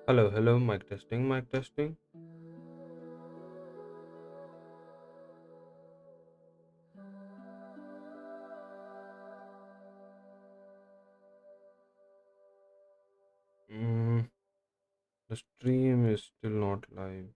Hello, hello, mic testing, mic testing. Mm, the stream is still not live.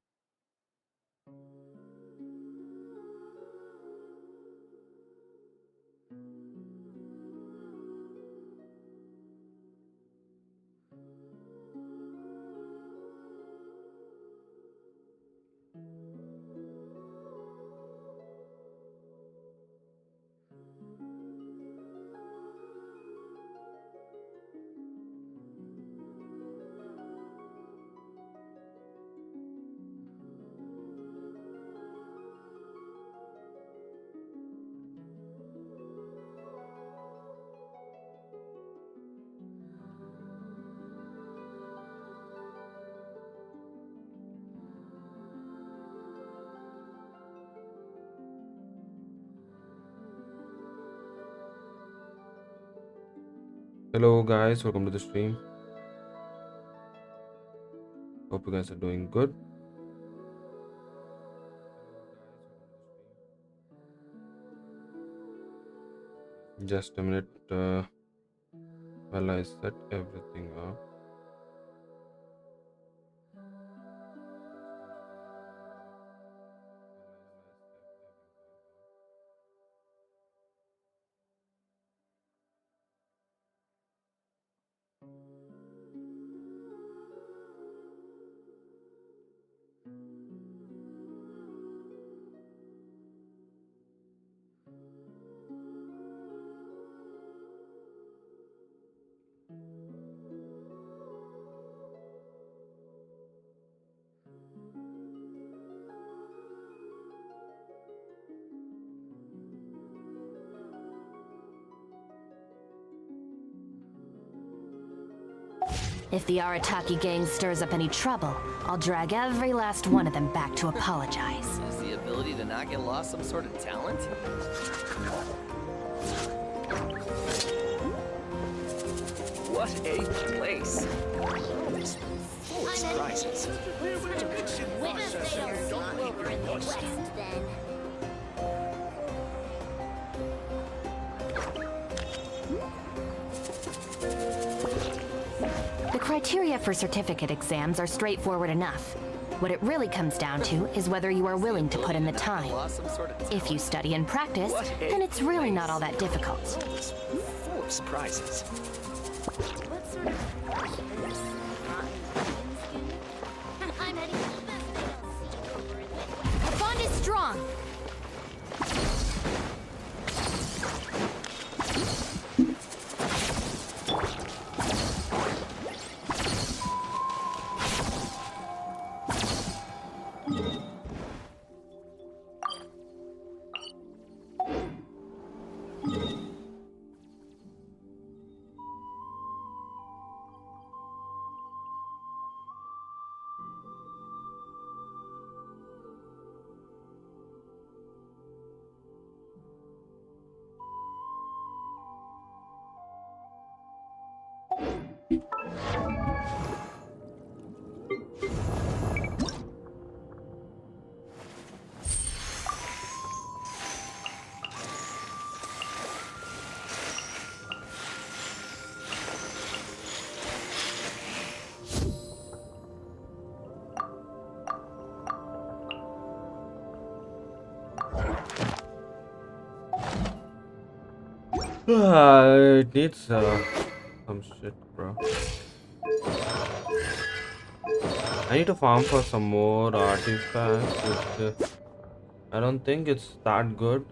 Hello, guys, welcome to the stream. Hope you guys are doing good. Just a minute while I set everything up. If the Arataki gang stirs up any trouble, I'll drag every last one of them back to apologize. Is the ability to not get lost some sort of talent? What a place! It's full of surprises. Witness they don't see over in the west, then. The criteria for certificate exams are straightforward enough. What it really comes down to is whether you are willing to put in the time. Lost some sort of talent? If you study and practice, then it's really not all that difficult. It's full of surprises. What sort of flesh is this? Rotten skin? I'm heading to the best they don't see over in the The bond is strong! It needs some shit, bro. I need to farm for some more artifacts. I don't think it's that good.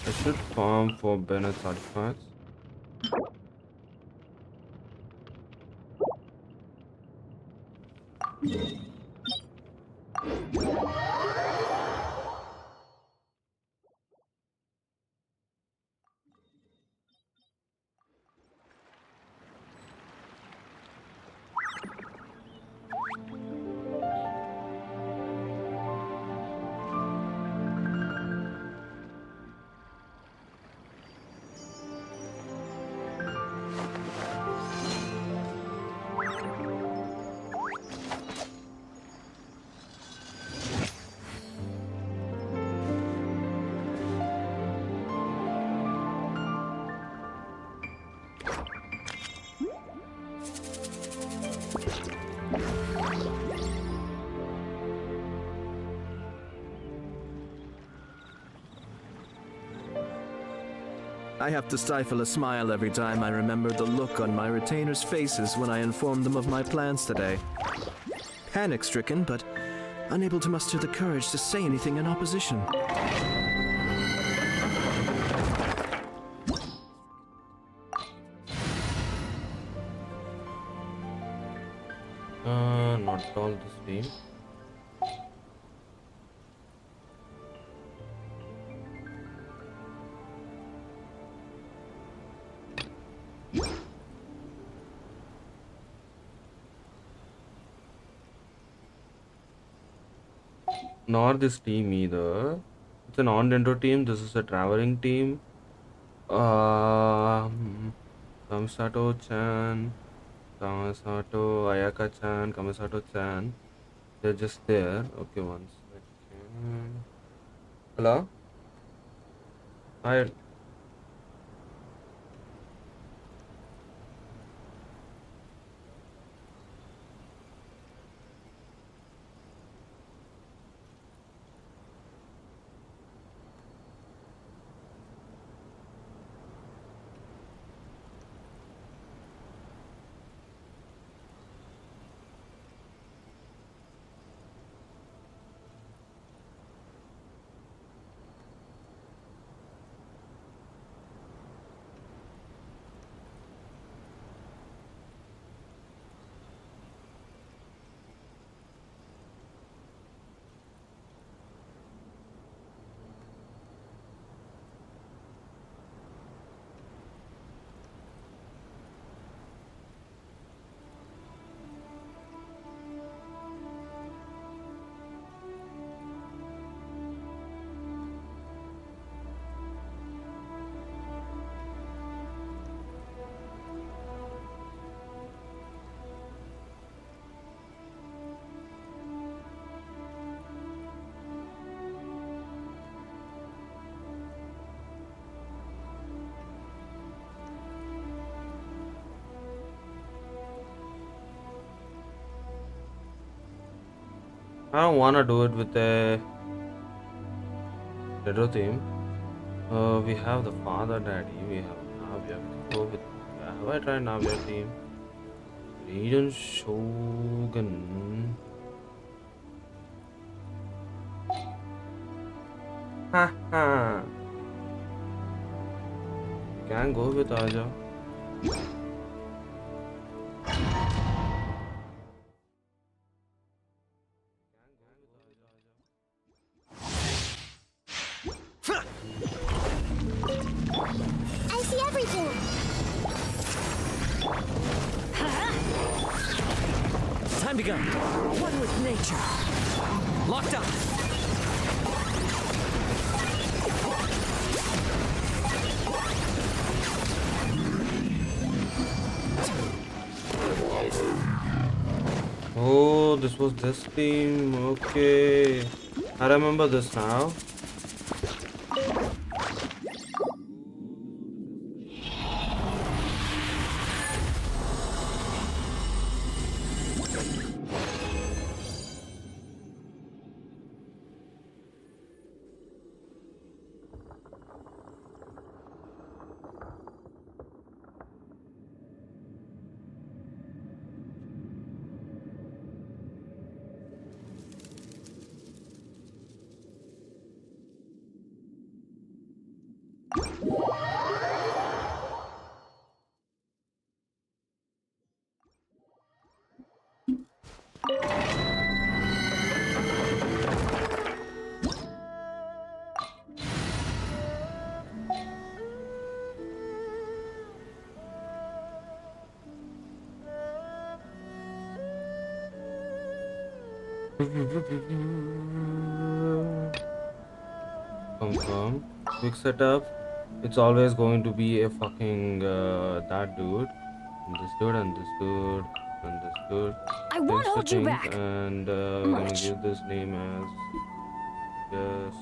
I should farm for Bennett's artifacts. I have to stifle a smile every time I remember the look on my retainers' faces when I informed them of my plans today. Panic-stricken, but unable to muster the courage to say anything in opposition. Not all this team. Nor this team either. It's a non-dendro team. This is a traveling team. Kamisato-chan, Kamisato, Ayaka-chan, Kamisato-chan. They're just there. Okay, one second. Hello? Hi. I don't wanna do it with a retro theme. We have the father daddy, we have Navya. We can go with. Have I tried Navya team? Raiden Shogun. Haha. Can go with Aja. I see everything. Time to go. One with nature. Locked up. Oh, this was this team. Okay. I remember this now. Confirm. Quick setup. It's always going to be a fucking that dude, and this dude, and this dude, and this dude. I won't Here's the hold you thing, back. and we're gonna Much. give this name as yes.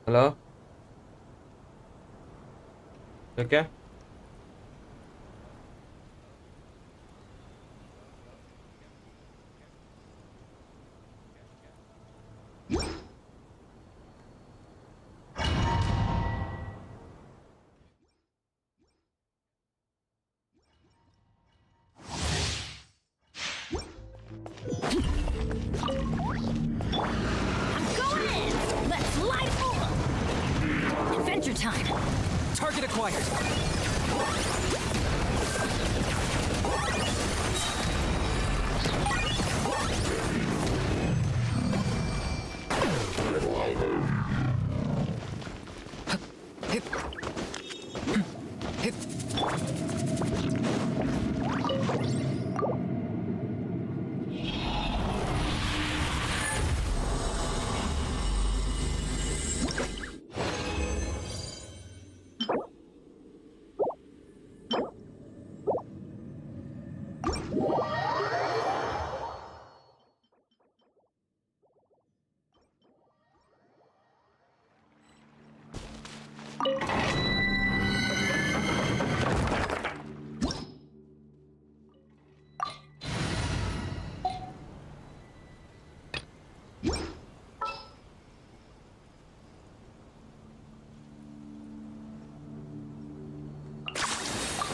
Hello? Okay. Going in! Let's light up! Adventure time! Target acquired. Hit. Hit.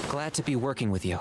Glad to be working with you.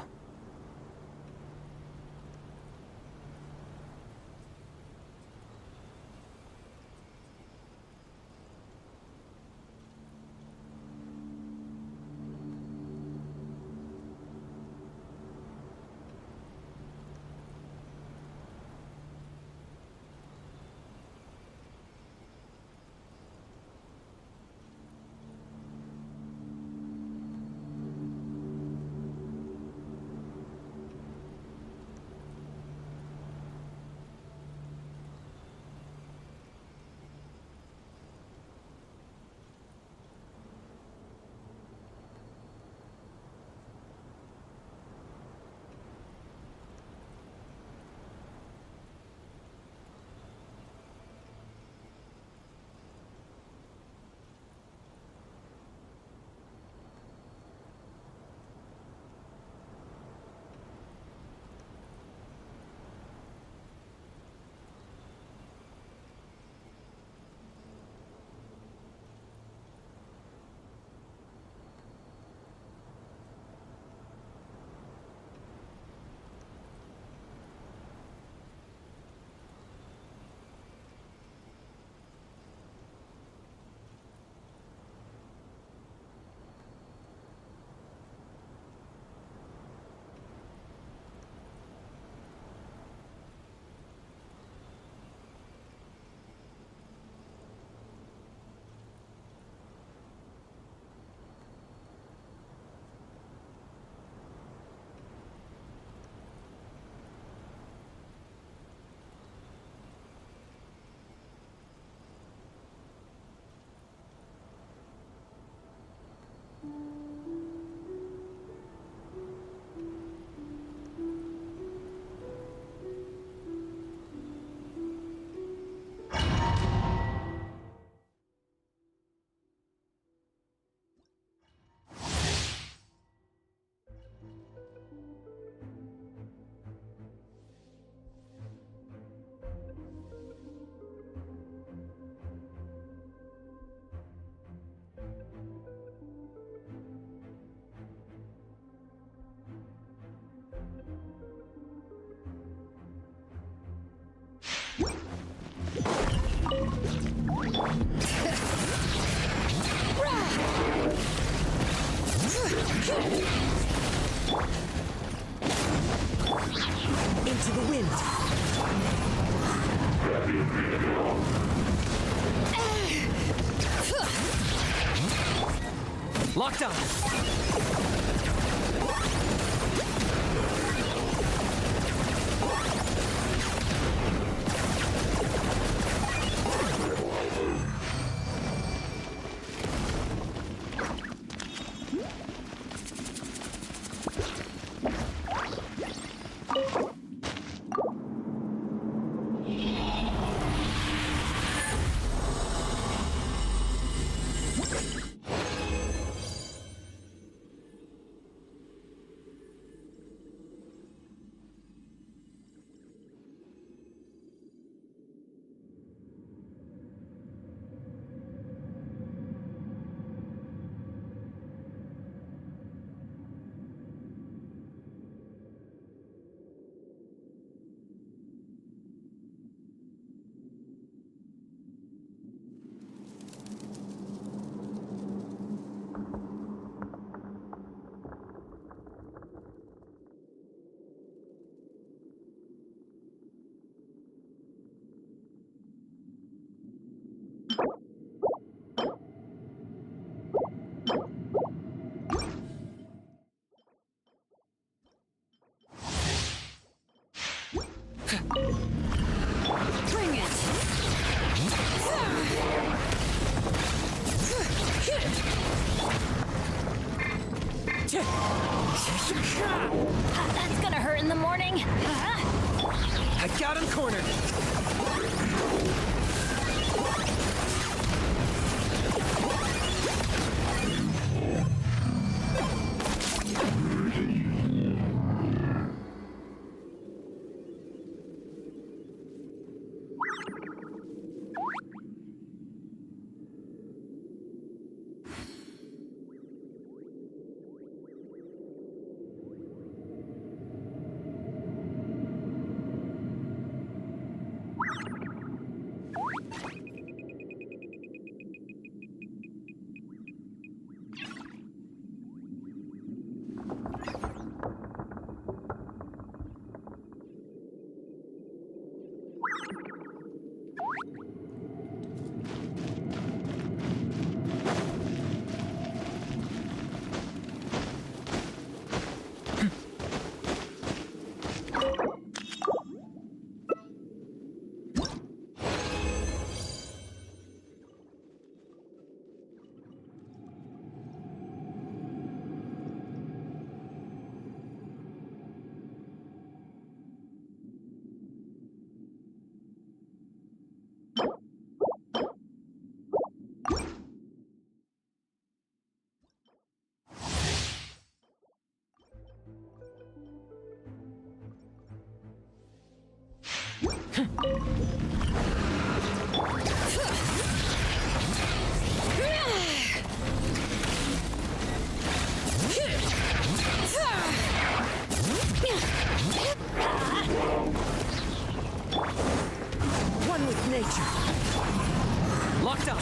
Into the wind. Locked on. Bring it! That's gonna hurt in the morning. I got him cornered. One with nature. Locked on.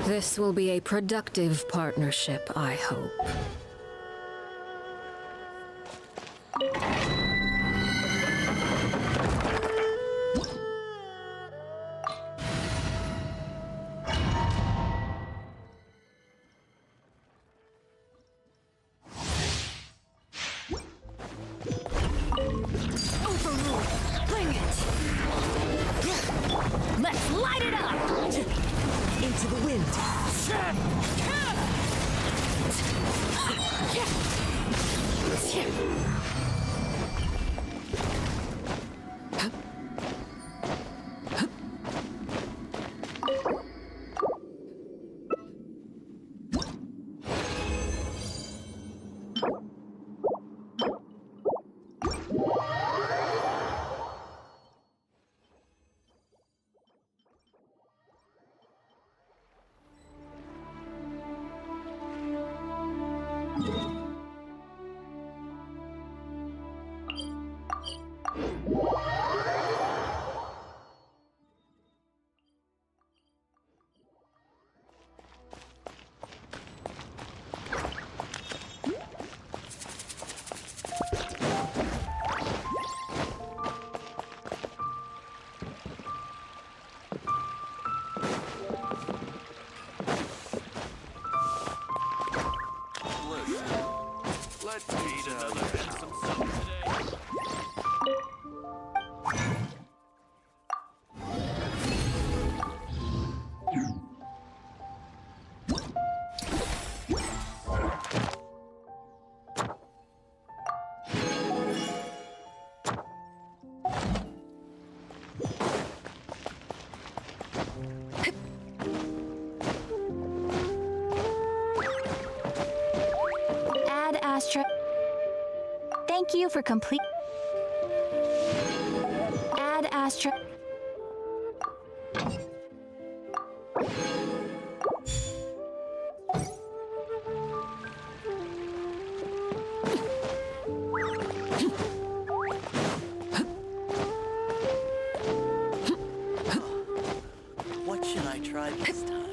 This will be a productive partnership, I hope. Overrule! Bring it! Let's light it up! Into the wind. Ad Astra. Thank you for complete. Ad Astra. What should I try this time?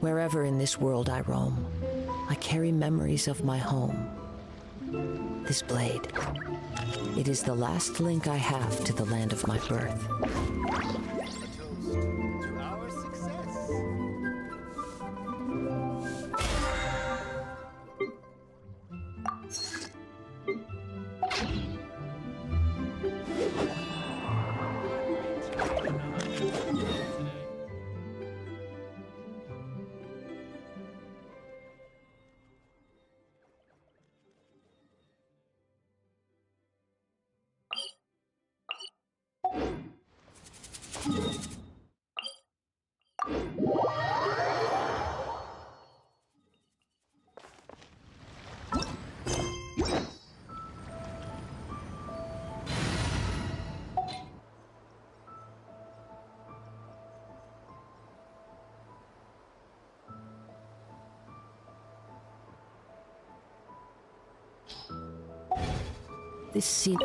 Wherever in this world I roam, I carry memories of my home. This blade, it is the last link I have to the land of my birth. This scene.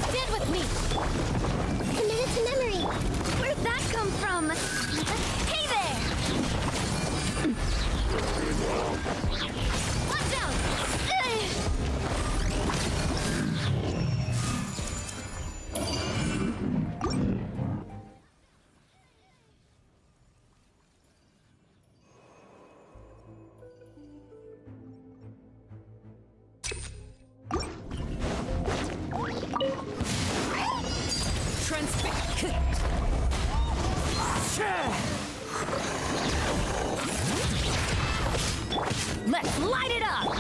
Stand with me! Committed to memory! Where'd that come from? Hey there! Watch out! Let's light it up!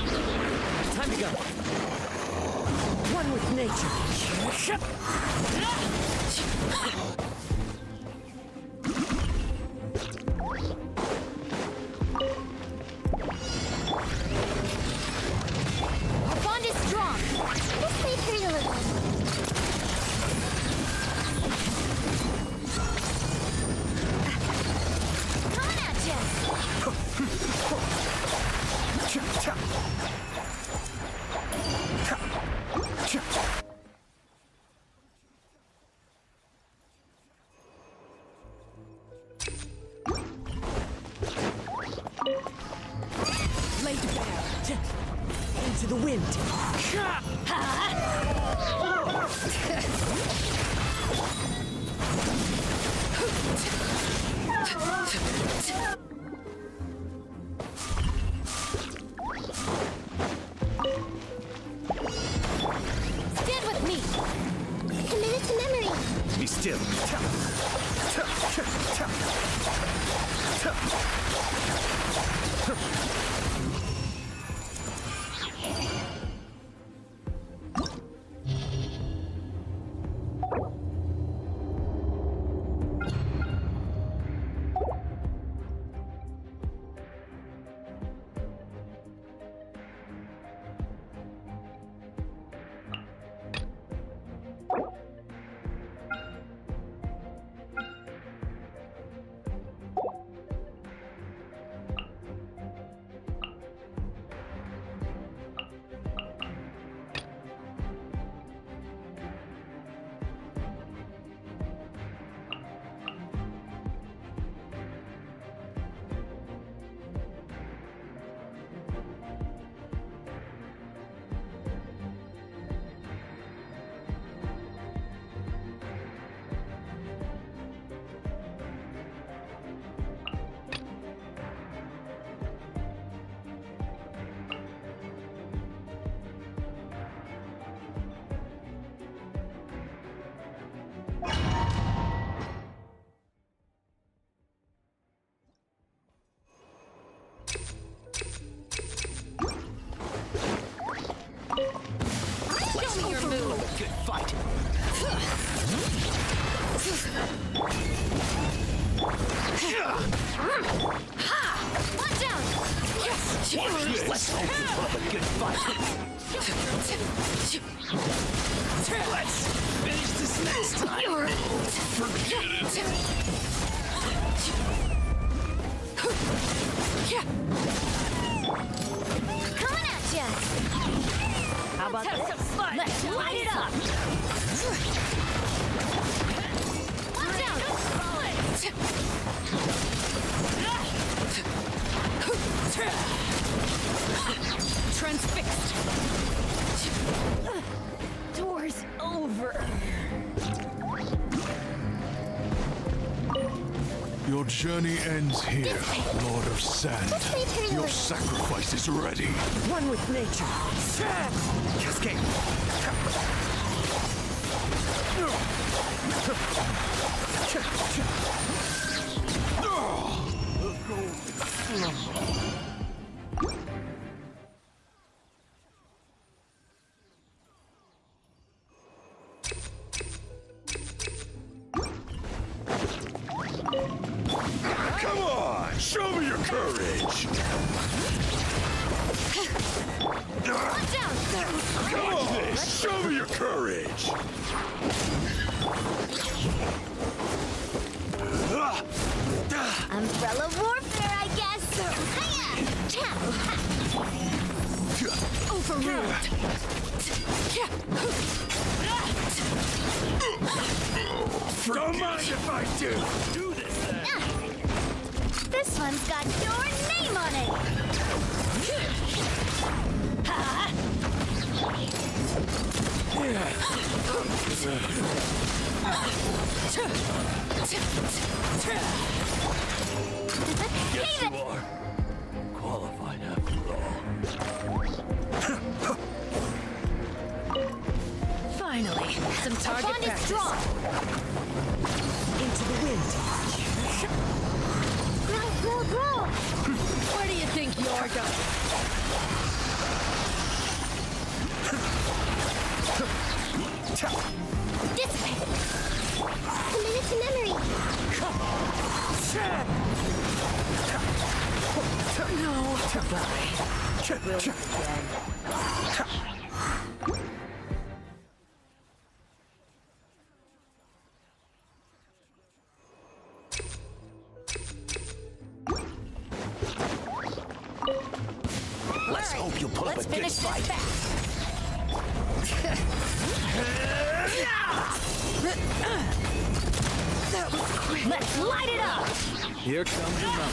Time to go. One with nature. Lay to bear. Into the wind. Stand with me. Commit it to memory. Be still. Good fight. Watch out! Let's hope we put up a good fight. Let's finish this next time. Forget Coming at ya! How about this? Let's light it up. Watch out! Transfixed. Door's over. Your journey ends here, Lord of Sand. Your sacrifice is ready. One with nature. Cascade. Come on, show me your courage. Watch out! Come on, show me your courage. Umbrella warfare, I guess. Hiya! Overruled. Don't mind if I do. Do this then. This one's got your name on it. Yes, you are. Qualified after all. Finally, some target Bond is practice. strong. Into the wind. Grow, grow, grow. Where do you think you're going? Dissipate. Commit it to memory. No. Goodbye. Let's hope you'll pull Let's up a good finish this fight. Let's light it up! Here comes another.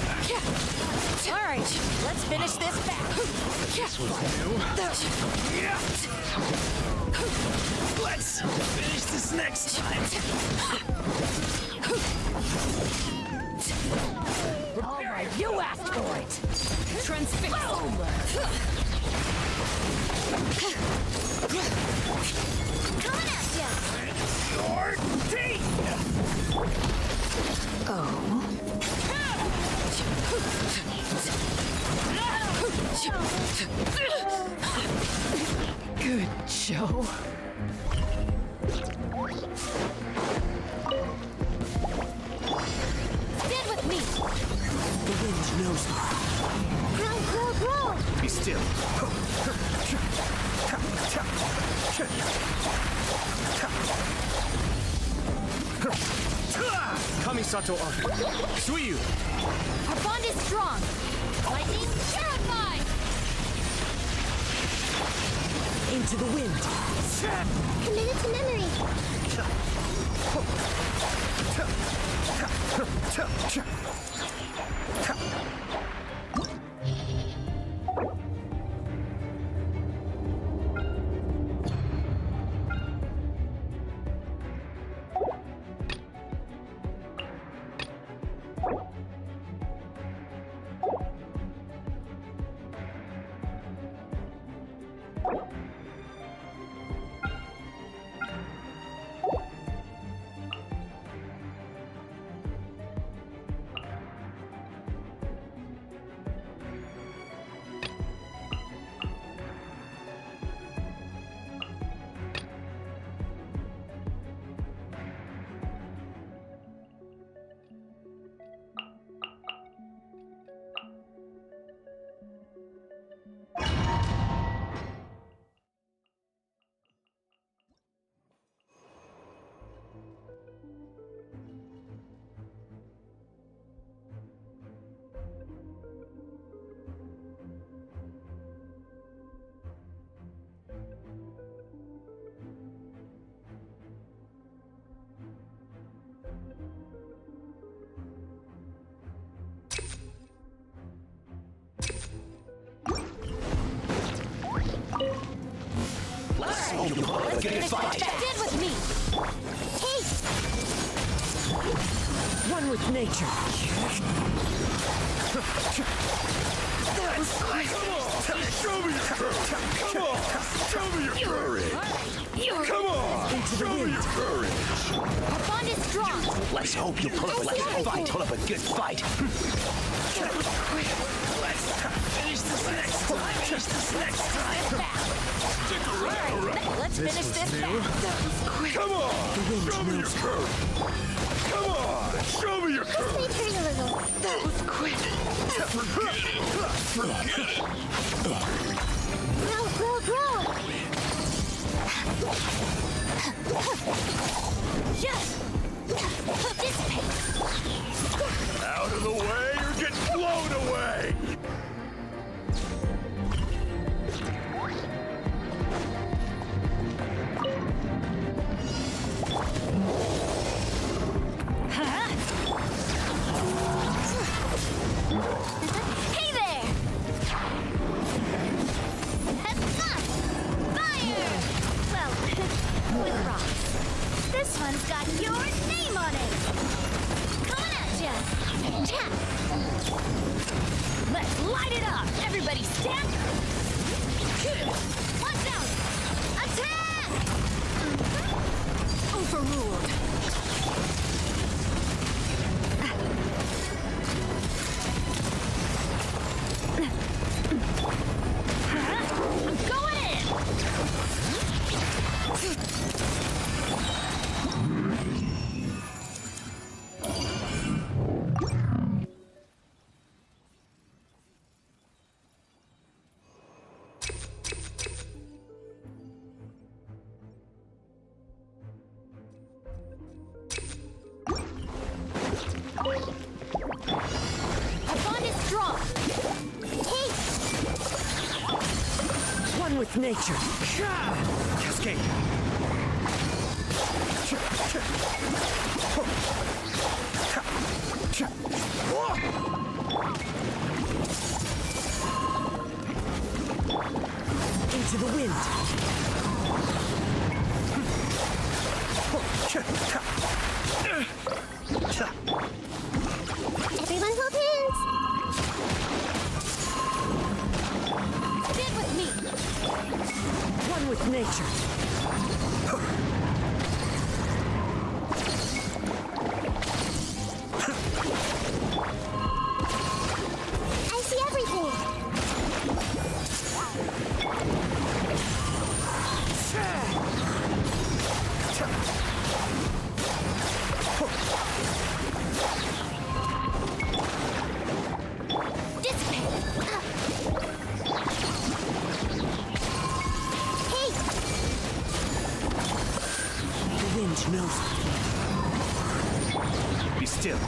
All right, let's finish this back. This was new. Let's finish this next time. All right, you asked for it. Transfix. Coming at ya. Your teeth! Good show. Stand with me. The wind knows me. Grow, grow, grow. Be still. Kamisato Arthur. Suiyu. Our bond is strong. Lightning terrified. Into the wind. Committed to memory. Let's get a fight. Stand with me. Hey, One with nature. That was quick. Show me your courage. Come on. Show me your courage. Come on. Show me your courage. our bond is strong. Let's hope you pull up a good fight. Let's finish this next time. Stick around. Let's finish this back. Come on. Show me your courage. Come on. Show me your courage. Turn a little. That was quick. Forget it. Grow, grow, grow. Yes. Dissipate. Out of the way or get blown away. Hey there! Fire! Well, with rocks. This one's got your name on it. Coming at ya. Tap. Let's light it up. Everybody stand. Watch out. Attack! Overruled. I'm going in! One with nature. Cascade. Into the wind. Everyone hold hands. Stand with me. One with nature. I see everything. Dissipate. Hey, The wind knows me. Be still.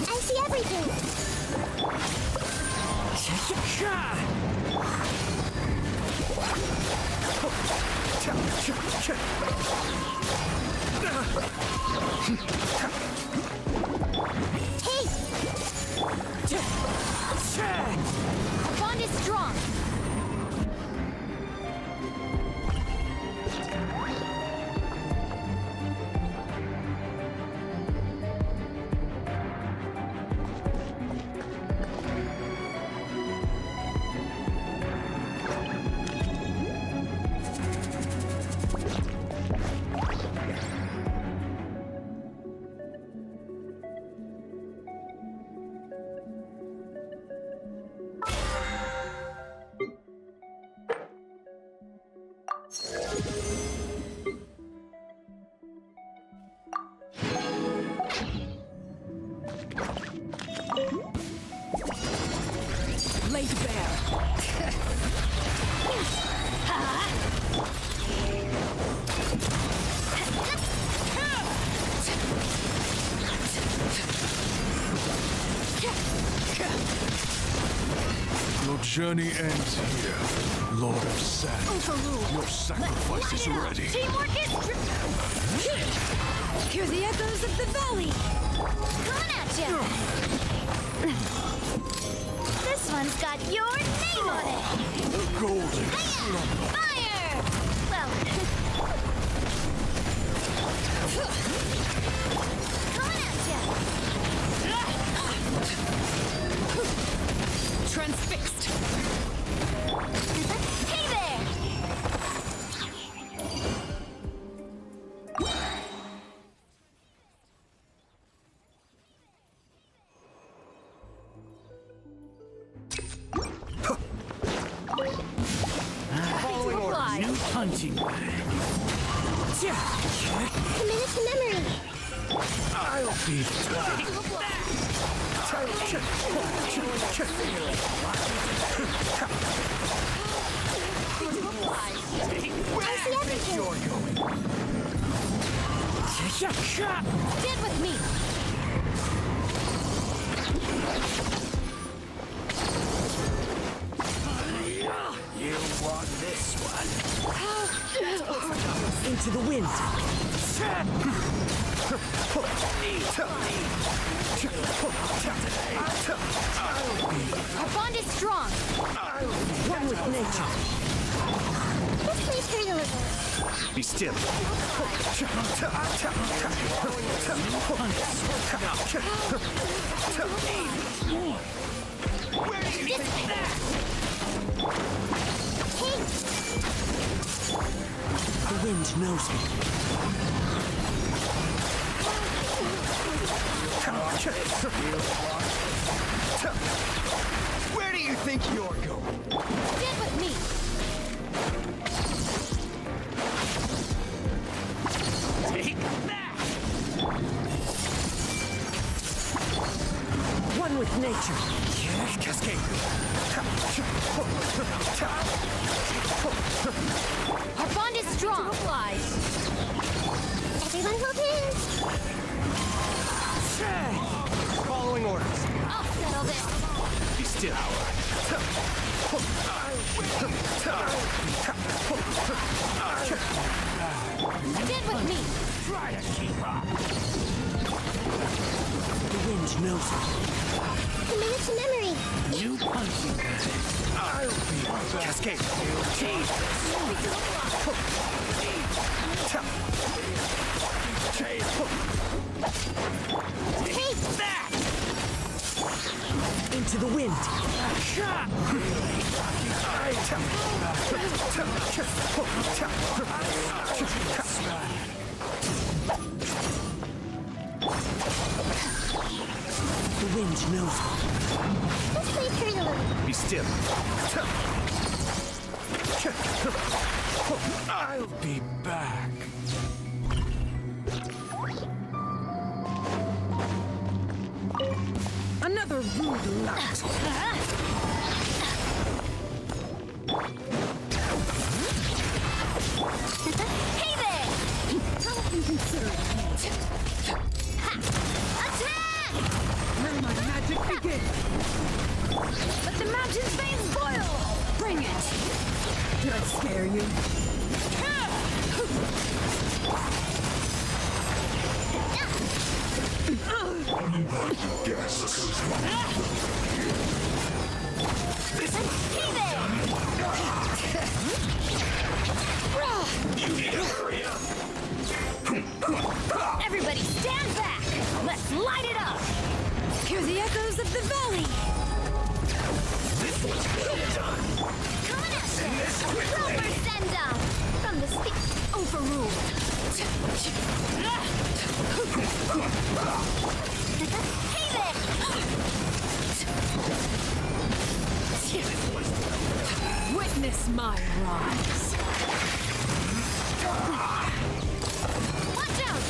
I see everything. Hey, our bond is strong. Laid bare. Your journey ends here, Lord of Sand. Your sacrifice is ready. Teamwork is Hear the echoes of the valley! coming at you. This one's got your name on it. The golden Fire! Well, coming at you. Transfixed. Hey there! Following orders. new hunting bag. Commit it to memory. I'll be I see everything. Stand with me. You want this one? Into the wind. Our bond is strong. One with nature. This place can deliver. Be still. Hey, The wind knows me. Where do you think you're going? stand with me. Take that! One with nature. Cascade. Our bond is strong. Everyone hold hands. orders. I'll settle this. Be still. Get with me. Try to keep up. The wind knows it. Commit it to memory. New punching bag. I'll be back. Cascade. Take that! Into the wind. The wind knows it. Let's play trade a little. Be still. I'll be back. Another rude lout. Hey there! How inconsiderate. Attack! Let my magic begin. Let the mountain's veins boil! Bring it! Did I scare you? Hey there! Everybody stand back! Let's light it up! Hear the echoes of the valley! Coming at you! Roper send-up! From the speak... Overruled! Hey there! Witness my rise. Watch out!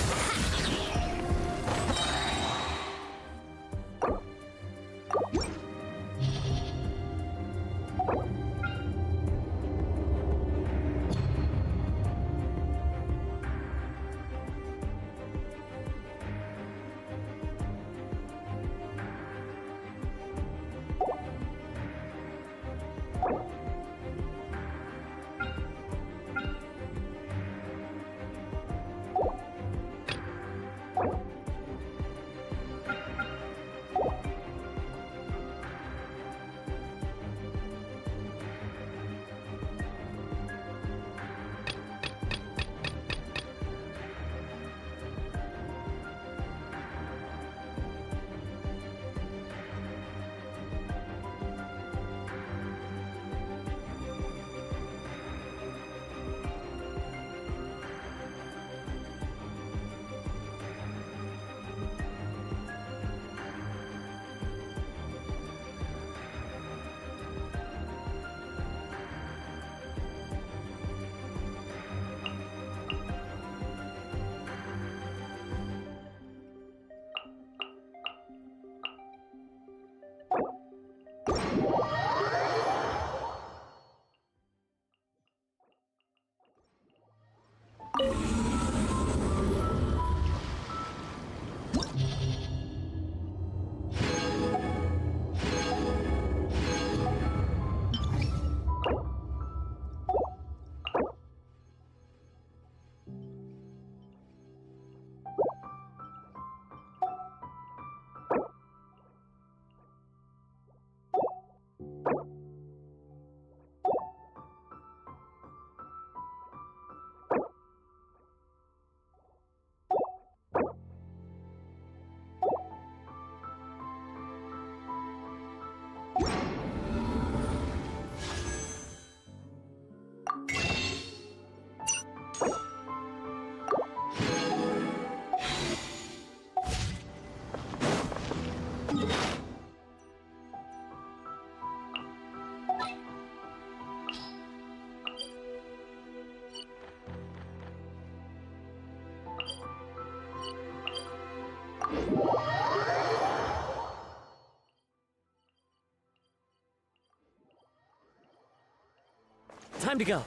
Time to go.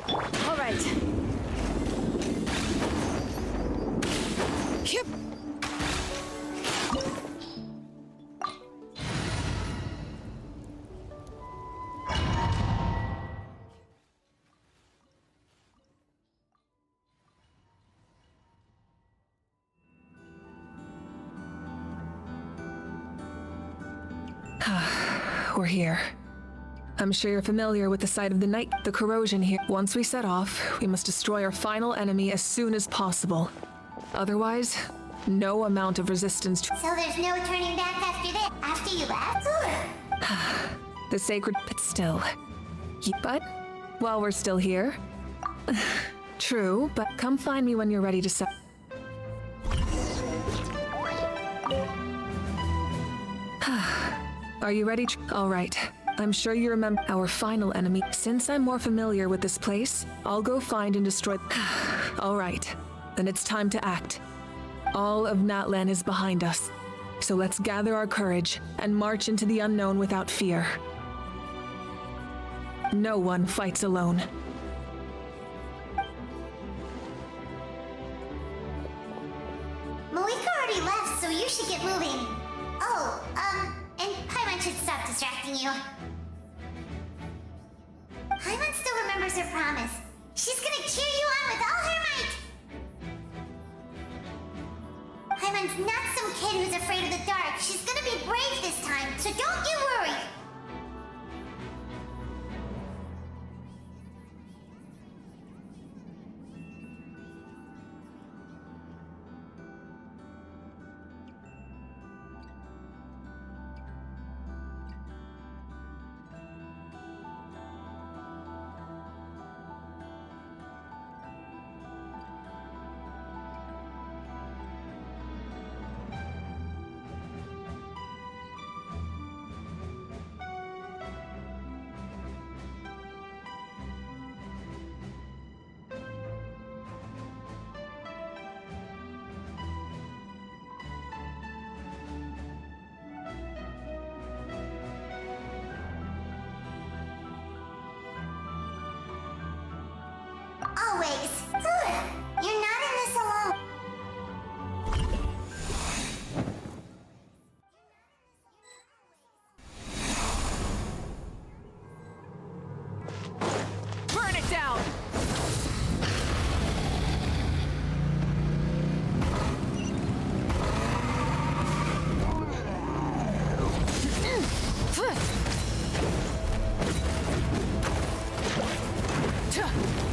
All right. Yep. We're here. I'm sure you're familiar with the site of the corrosion here. Once we set off, we must destroy our final enemy as soon as possible. Otherwise, no amount of resistance to So there's no turning back after this. After you left? the sacred pit still. But, while we're still here... True, but come find me when you're ready to set... Are you ready? All right. I'm sure you remember our final enemy. Since I'm more familiar with this place, I'll go find and destroy... All right. Then it's time to act. All of Natlan is behind us. So let's gather our courage and march into the unknown without fear. No one fights alone. Malika already left, so you should get moving. Oh, and Paimon should stop distracting you. Paimon still remembers her promise. She's gonna cheer you on with all her might. Paimon's not some kid who's afraid of the dark. She's gonna be brave this time, so don't you worry. Always. You're not in this alone. Burn it down!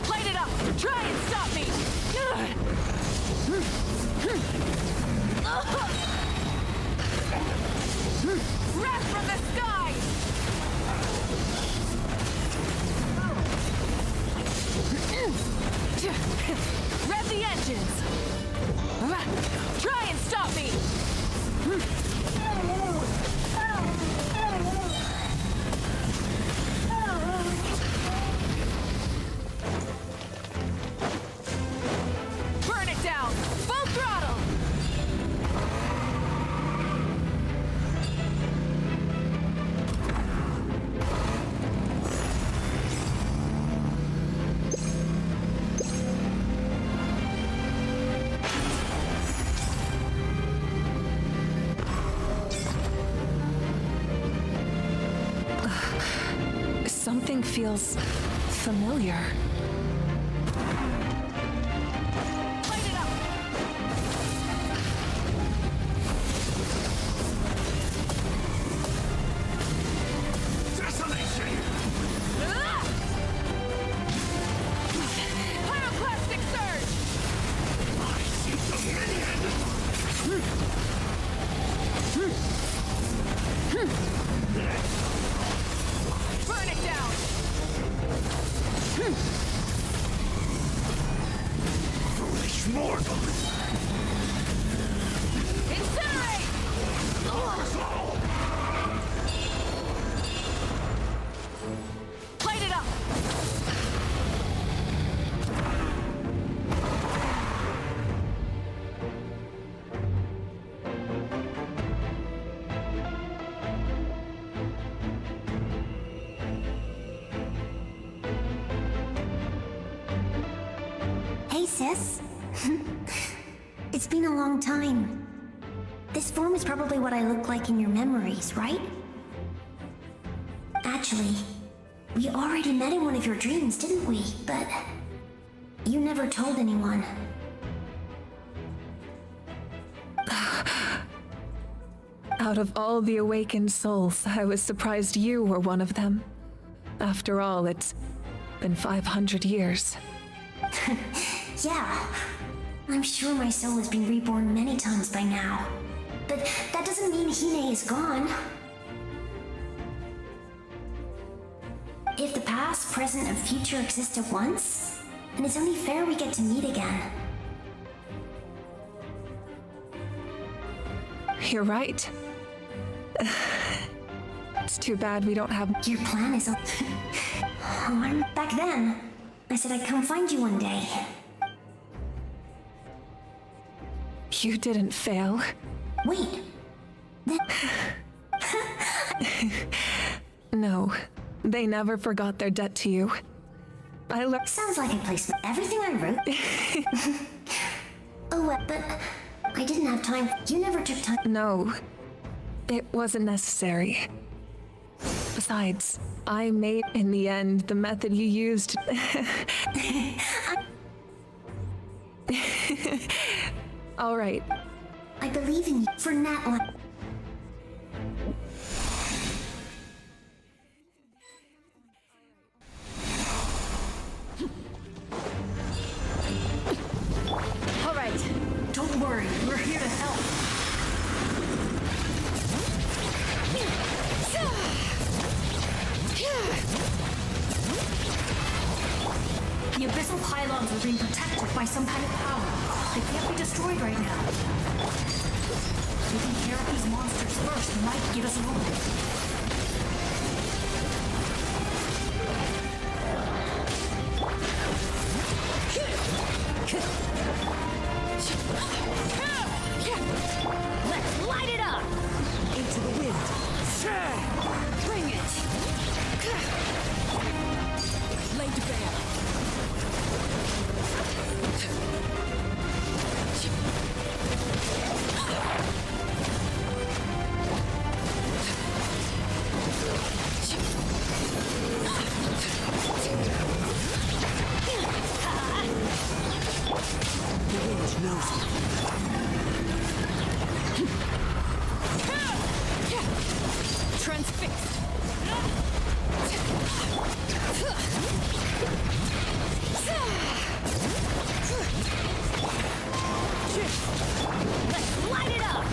Light it up! Try and stop me! Wrath from the sky! Rev the engines! Try and stop me! Burn it down! Full throttle! Something feels familiar. Light it up! Desolation! Pyroclastic surge! I see dominion! Burn it down! Foolish mortal! Incinerate! Light it up! Hey, sis. It's been a long time. This form is probably what I look like in your memories, right? Actually, we already met in one of your dreams, didn't we? But you never told anyone. Out of all the awakened souls, I was surprised you were one of them. After all, it's been 500 years. Yeah. I'm sure my soul has been reborn many times by now. But that doesn't mean Hine is gone. If the past, present, and future exist at once, then it's only fair we get to meet again. You're right. It's too bad we don't have... Your plan is... Back then, I said I'd come find you one day. You didn't fail. Wait. No, they never forgot their debt to you. I learned... Sounds like a placement. Everything I wrote. But I didn't have time. You never took time. No, it wasn't necessary. Besides, I made, in the end, the method you used. All right. I believe in you for Natlan. All right. Don't worry. We're here to help. The abyssal pylons are being protected by some kind of power. They can't be destroyed right now. Taking care of these monsters first might give us an opening. Let's light it up! Into the wind. Bring it! Lay to bear. The wind knows me. Transfixed. Let's light it up.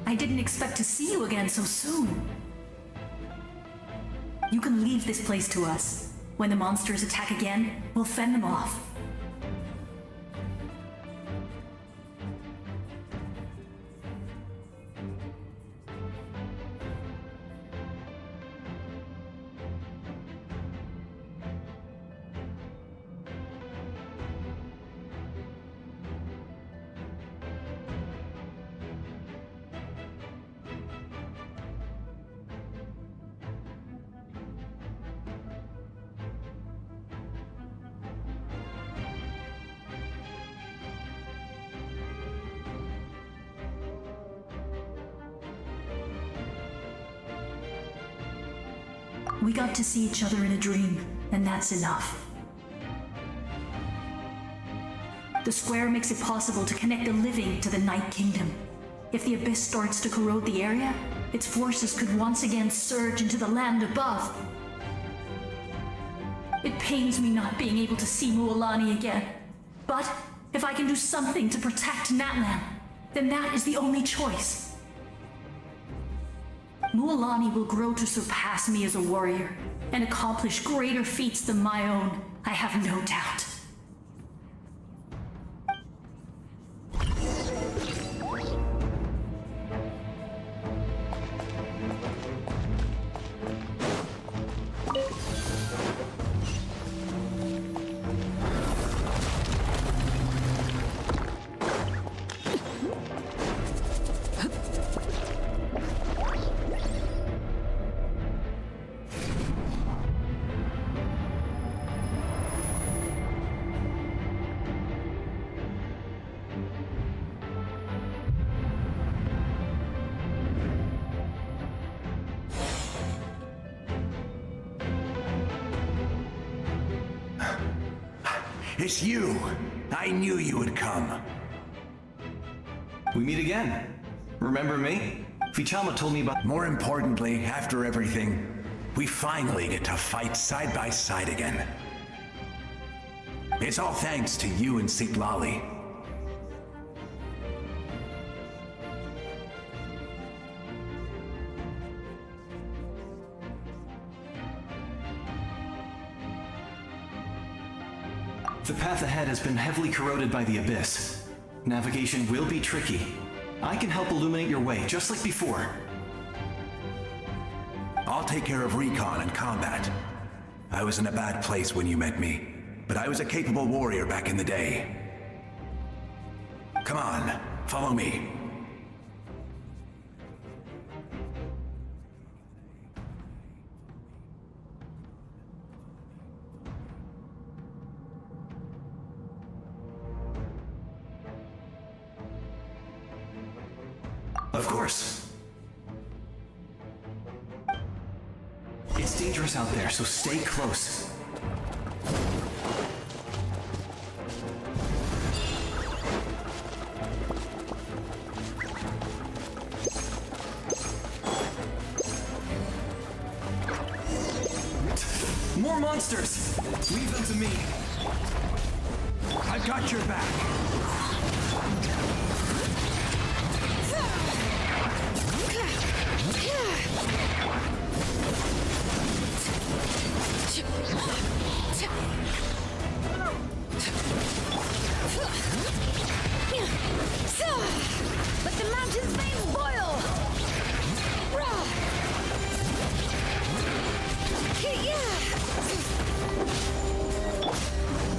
I didn't expect to see you again so soon. You can leave this place to us. When the monsters attack again, we'll fend them off. We got to see each other in a dream, and that's enough. The square makes it possible to connect the living to the Night Kingdom. If the abyss starts to corrode the area, its forces could once again surge into the land above. It pains me not being able to see Mualani again. But if I can do something to protect Natlan, then that is the only choice. Mualani will grow to surpass me as a warrior and accomplish greater feats than my own, I have no doubt. It's you! I knew you would come. We meet again. Remember me? V.5.5 told me about— More importantly, after everything, we finally get to fight side by side again. It's all thanks to you and Xilonen. The path ahead has been heavily corroded by the abyss. Navigation will be tricky. I can help illuminate your way, just like before. I'll take care of recon and combat. I was in a bad place when you met me, but I was a capable warrior back in the day. Come on, follow me. Of course. It's dangerous out there, so stay close. More monsters! Leave them to me. I've got your back. Let the mountain's veins boil!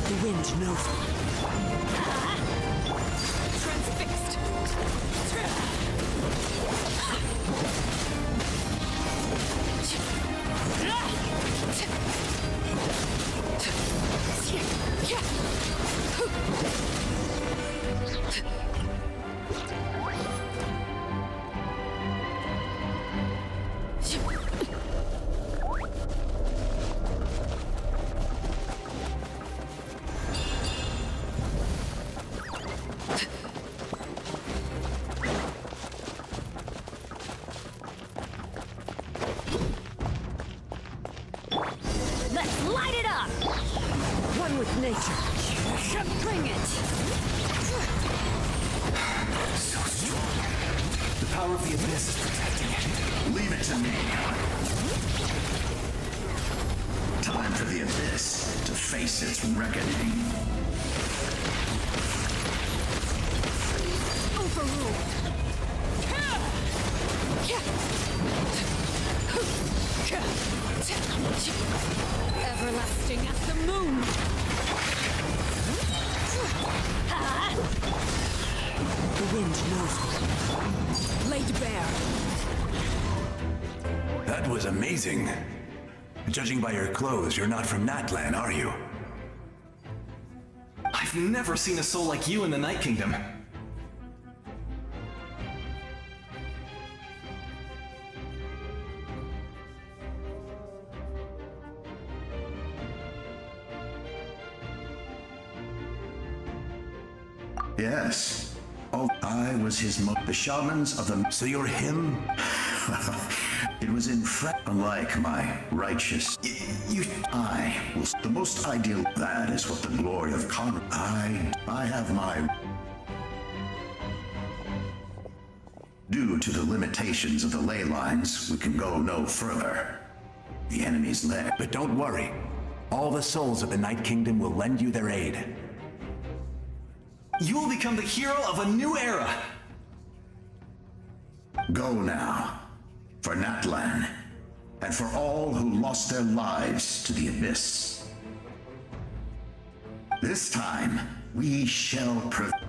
The wind knows me. Transfixed! Let's light it up! One with nature. Bring it! So strong. The power of the abyss is protecting it. Leave it to me. Time for the abyss to face its reckoning. Overruled! Everlasting as the moon! The wind knows me. Laid bare! That was amazing. Judging by your clothes, you're not from Natlan, are you? I've never seen a soul like you in the Night Kingdom. Yes. Oh, I was his the shamans of the— So you're him? It was in unlike my righteous— I was the most ideal. That is what the glory of I have my— Due to the limitations of the ley lines, we can go no further. The enemy's lair. But don't worry. All the souls of the Night Kingdom will lend you their aid. You will become the hero of a new era! Go now. For Natlan. And for all who lost their lives to the abyss. This time, we shall prevail.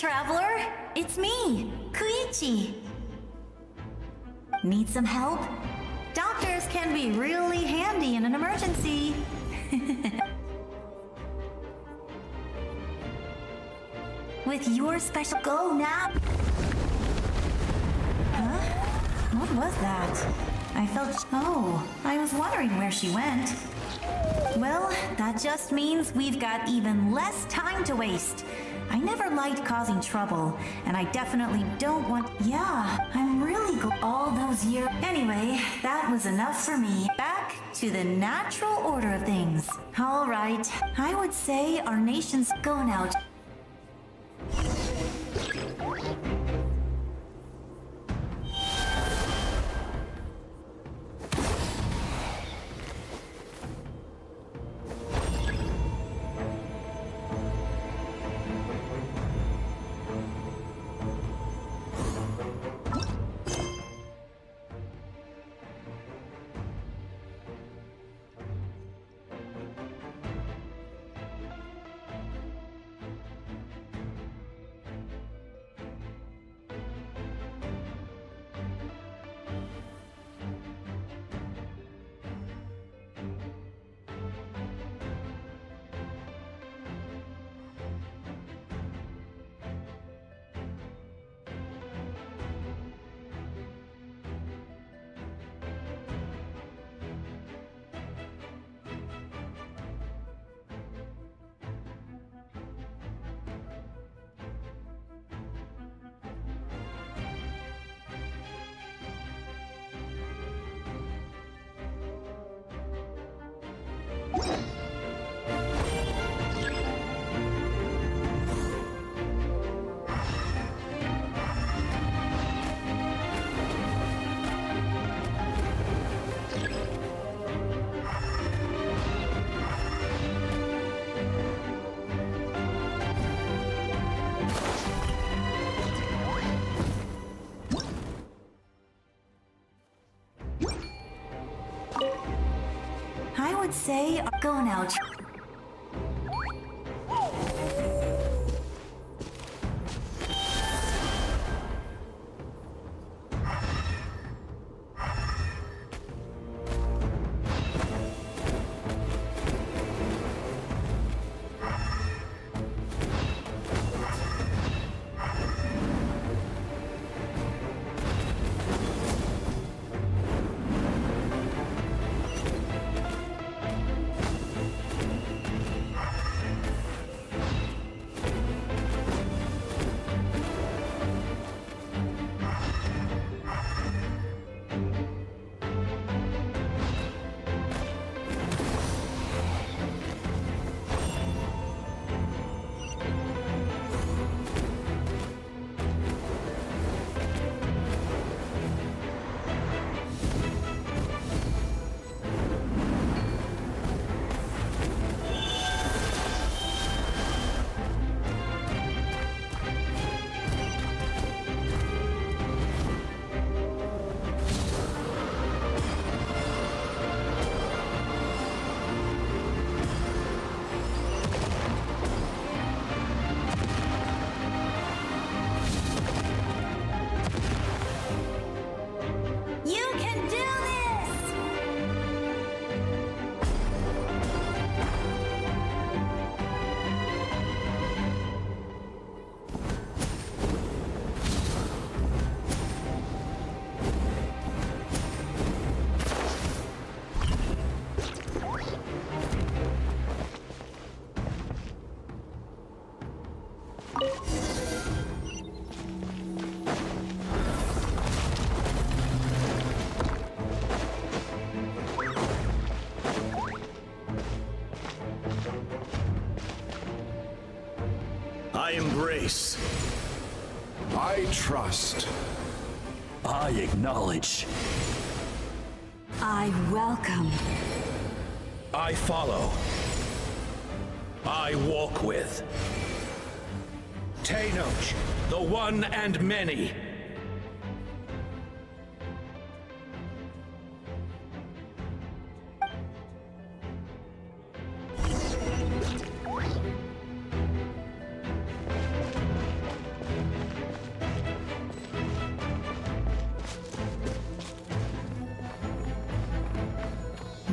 traveler. It's me, Koichi. Need some help? Doctors can be really handy in an emergency. With your special go now. Huh? What was that? I felt. Oh, I was wondering where she went. Well, that just means we've got even less time to waste. I never liked causing trouble, and I definitely don't want. Yeah, I'm really all those years. Anyway, that was enough for me. Back to the natural order of things. All right, I would say our nation's going out. I would say going out. I embrace. I trust. I acknowledge. I welcome. I follow. I walk with. Tenoch, the one and many.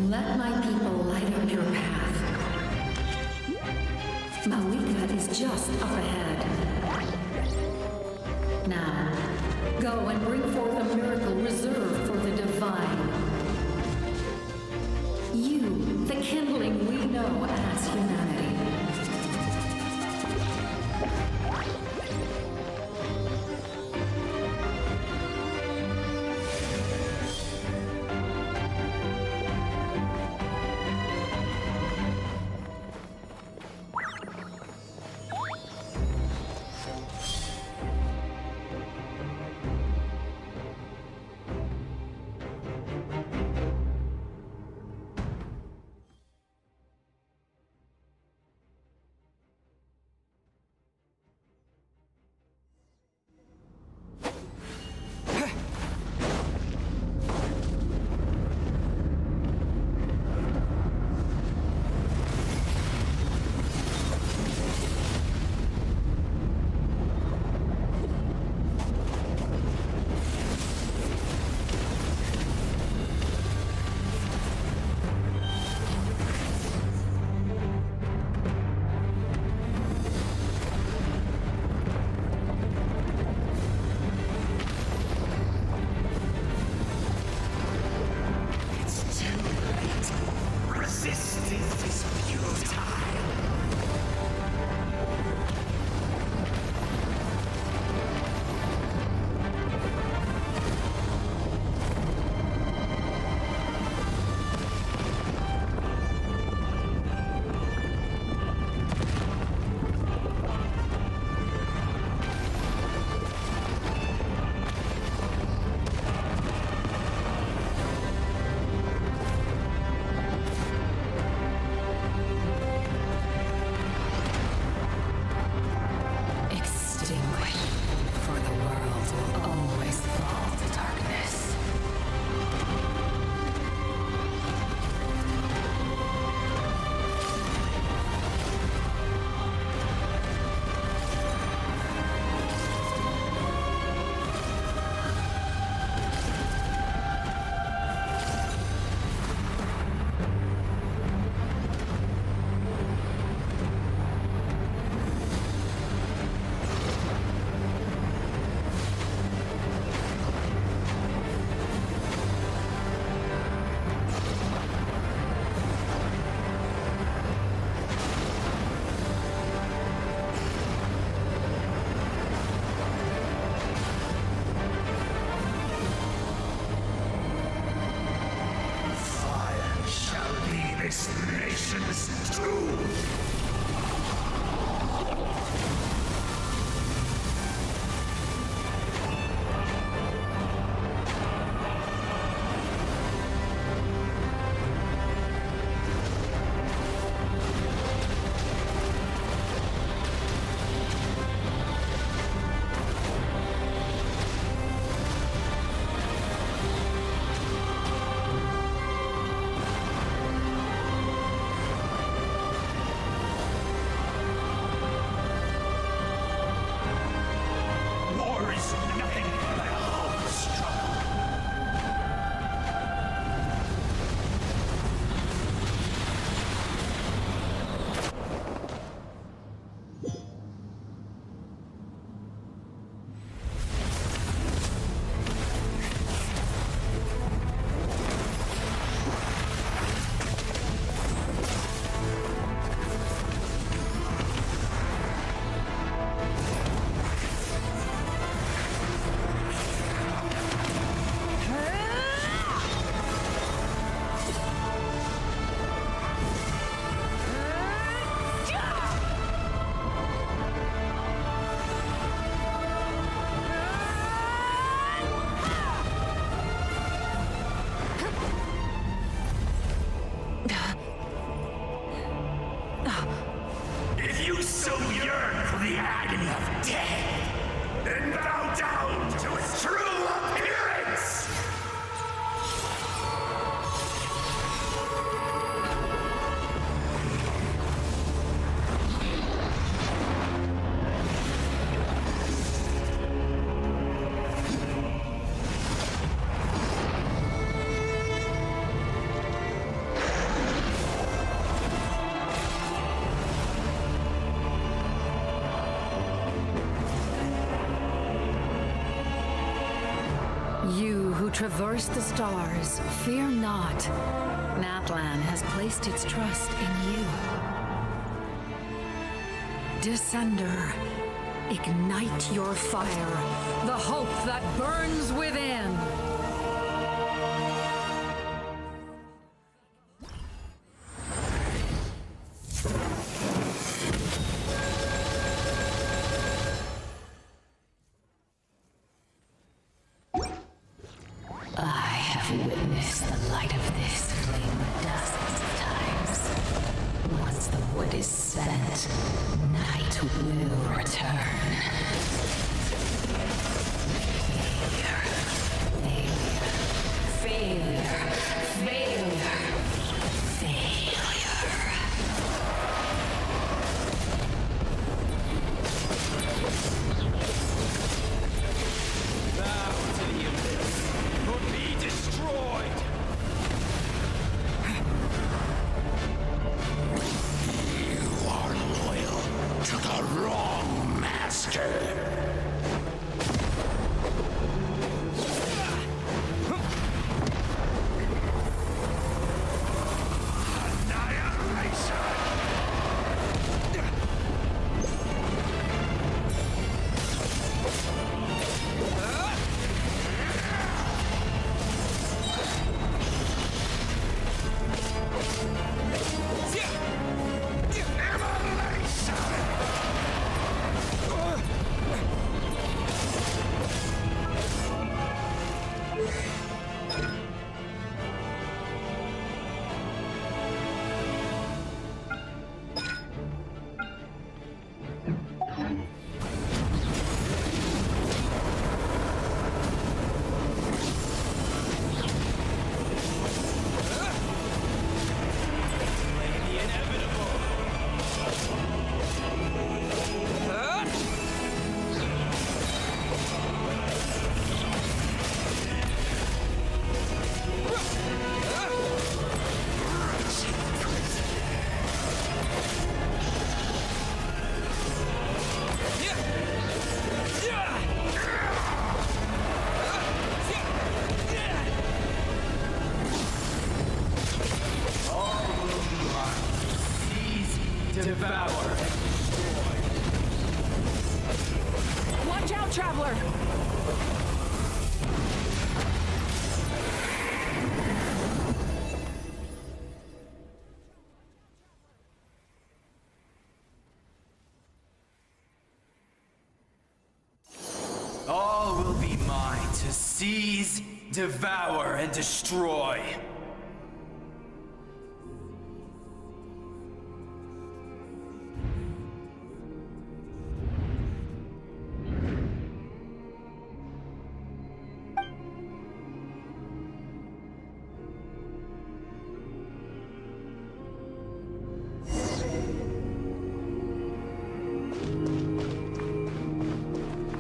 Let my people light up your path. Malika is just up ahead. Now, go and bring forth a miracle reserved for the divine. You, the kindling we know as humanity. You who traverse the stars, fear not. Natlan has placed its trust in you. Descender, ignite your fire, the hope that burns within. I have witnessed the light of this flame dozens of times. Once the wood is spent, night will return. Failure, failure, failure, failure. Bow to the abyss, or be destroyed! You are loyal to the wrong master. Devour. Watch out, Traveler! All will be mine to seize, devour, and destroy.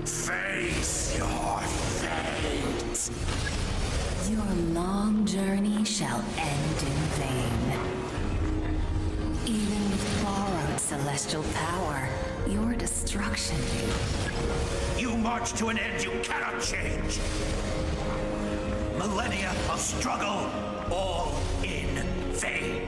Face your fate. Your long journey shall end in vain. Even with borrowed celestial power, your destruction You march to an end you cannot change. Millennia of struggle, all in vain.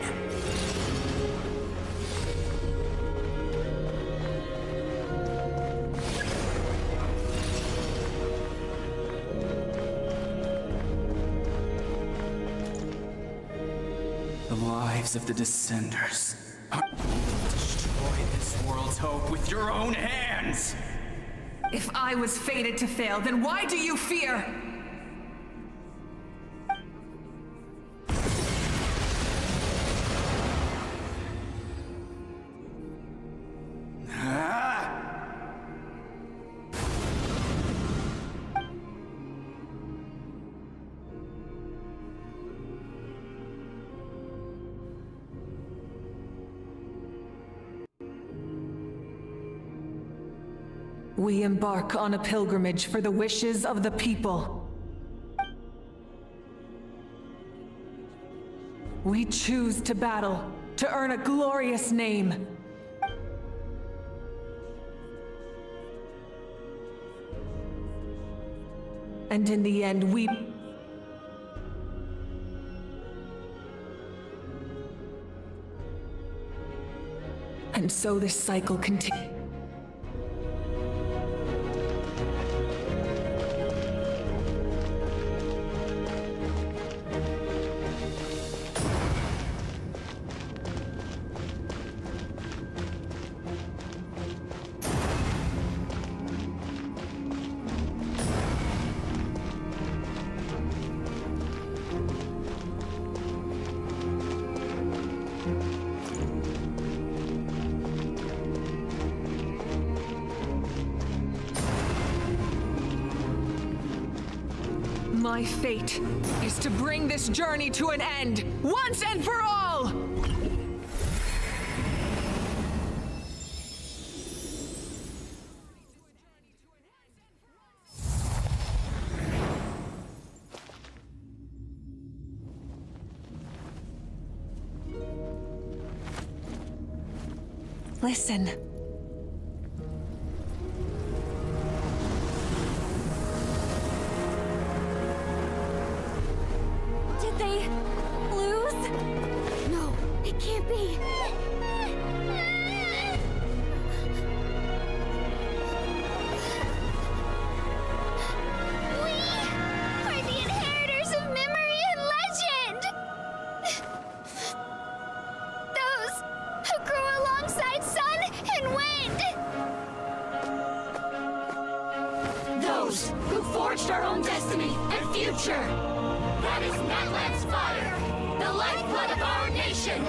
The lives of the Descenders are destroy this world's hope with your own hands! If I was fated to fail, then why do you fear? We embark on a pilgrimage for the wishes of the people. We choose to battle, to earn a glorious name. And in the end, we... And so this cycle continues. My fate is to bring this journey to an end, once and for all! Listen. Did they lose? No, it can't be. We are the inheritors of memory and legend. Those who grew alongside sun and wind. Those who forged our own destiny and future. That is Natlan's fire, the lifeblood of our nation.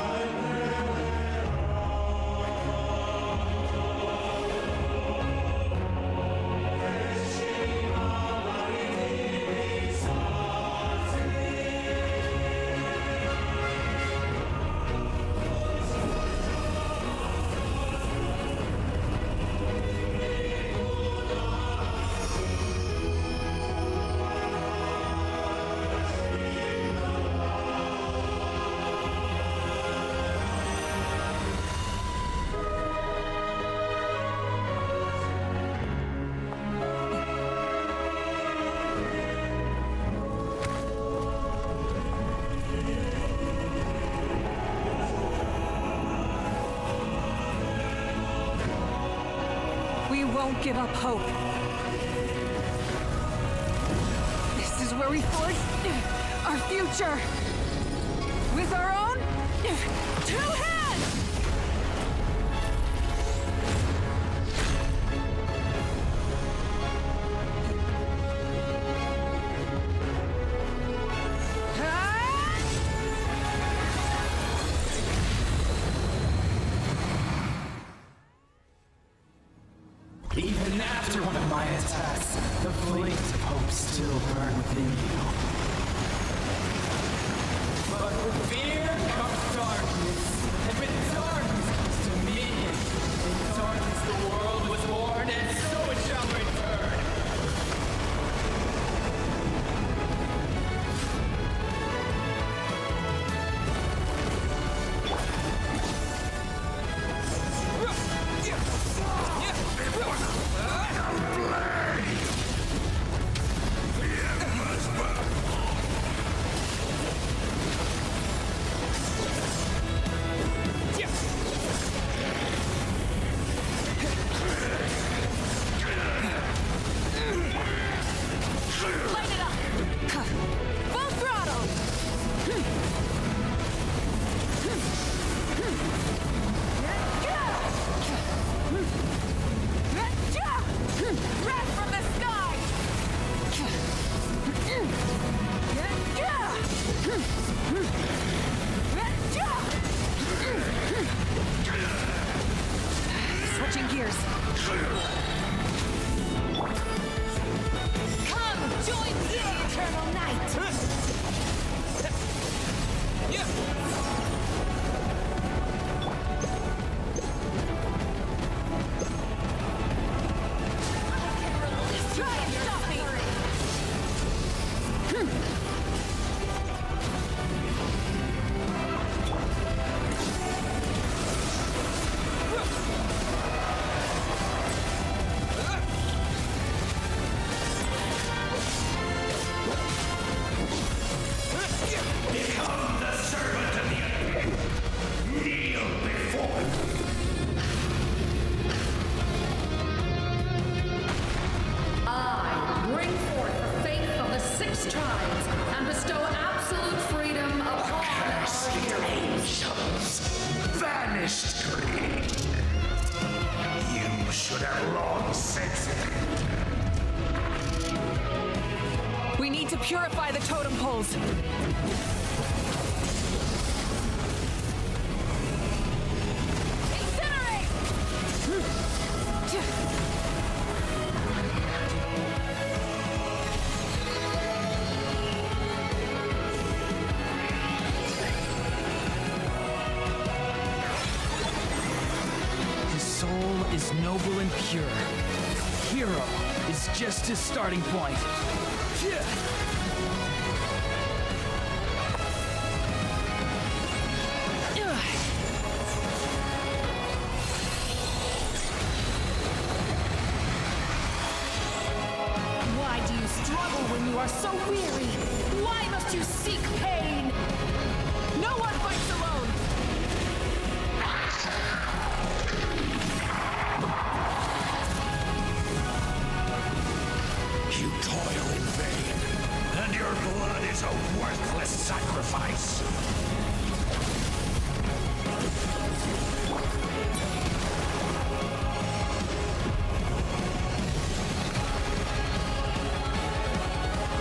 We won't give up hope. This is where we forge our future. With our own 2 hands! Even after one of my attacks, the flames of hope still burn within you. But with fear comes darkness, and with darkness comes dominion. In darkness the world was born, and so it shall return. Light it up! Full throttle! Wrath from the sky! Switching gears. Come, join the eternal night. Try and stop me! should have long sensed it. We need to purify the totem poles. His soul is noble and pure. Hero is just his starting point. Why do you struggle when you are so weary? Why must you seek pain? No one fights alone! You toil in vain, and your blood is a worthless sacrifice.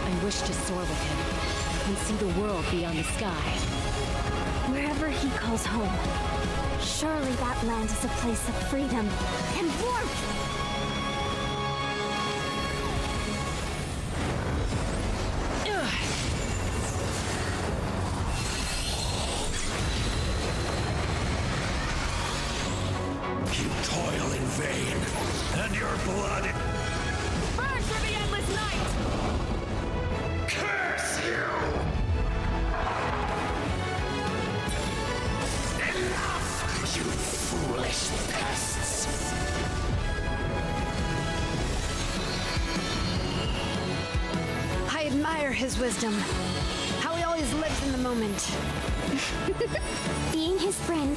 I wish to soar with him and see the world beyond the sky. Wherever he calls home, surely that land is a place of freedom and warmth. You toil in vain, and your blood Burn for the endless night! curse you! Enough, you foolish pests! I admire his wisdom. How he always lives in the moment. Being his friend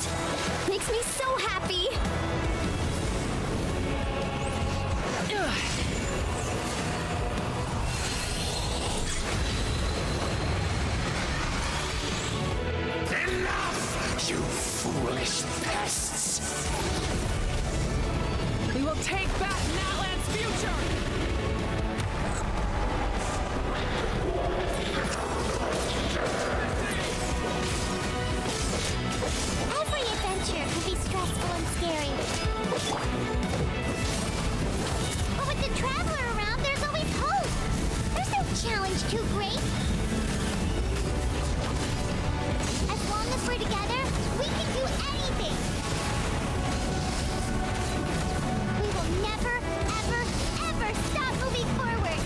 makes me so happy. Enough, you foolish pests! We will take back Natland's future! Every adventure can be stressful and scary. But with the Traveler around, there's always hope. There's no challenge too great. As long as we're together, we can do anything. We will never, ever, ever stop moving forward.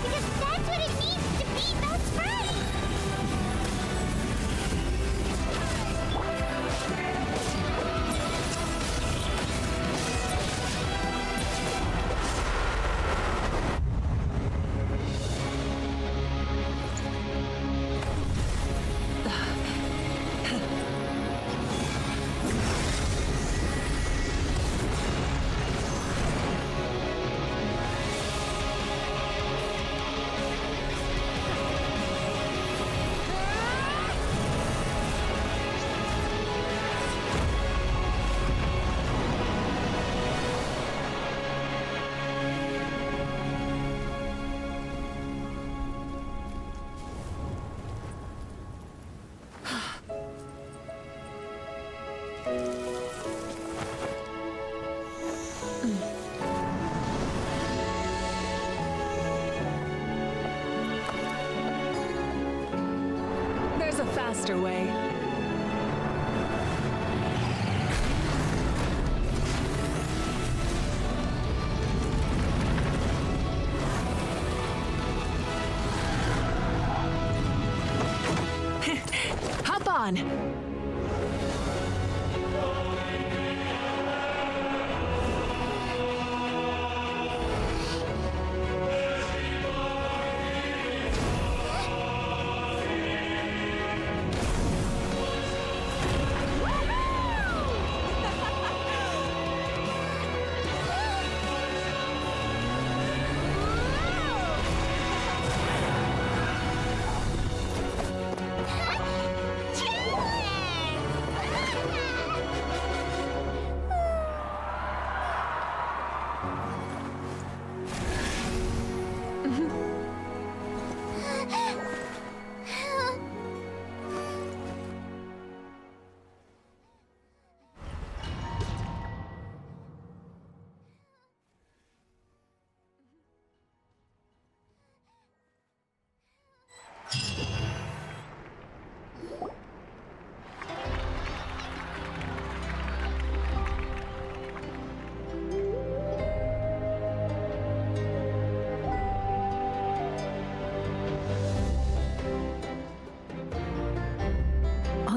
Because that's what it means to be best friends. There's a faster way. Hop on!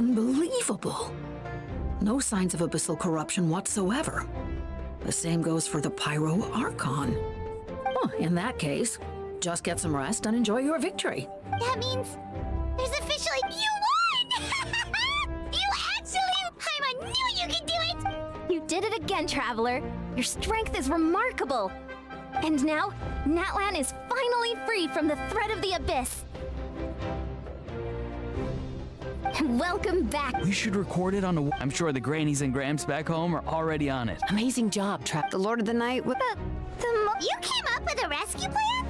Unbelievable. No signs of abyssal corruption whatsoever. The same goes for the Pyro Archon. Well, in that case, just get some rest and enjoy your victory. That means there's officially you won! You actually, Paimon knew you could do it! You did it again, Traveler. Your strength is remarkable. And now, Natlan is finally free from the threat of the abyss. Welcome back. We should record it on a... I'm sure the grannies and gramps back home are already on it. Amazing job, Trap. The Lord of the Night. You came up with a rescue plan?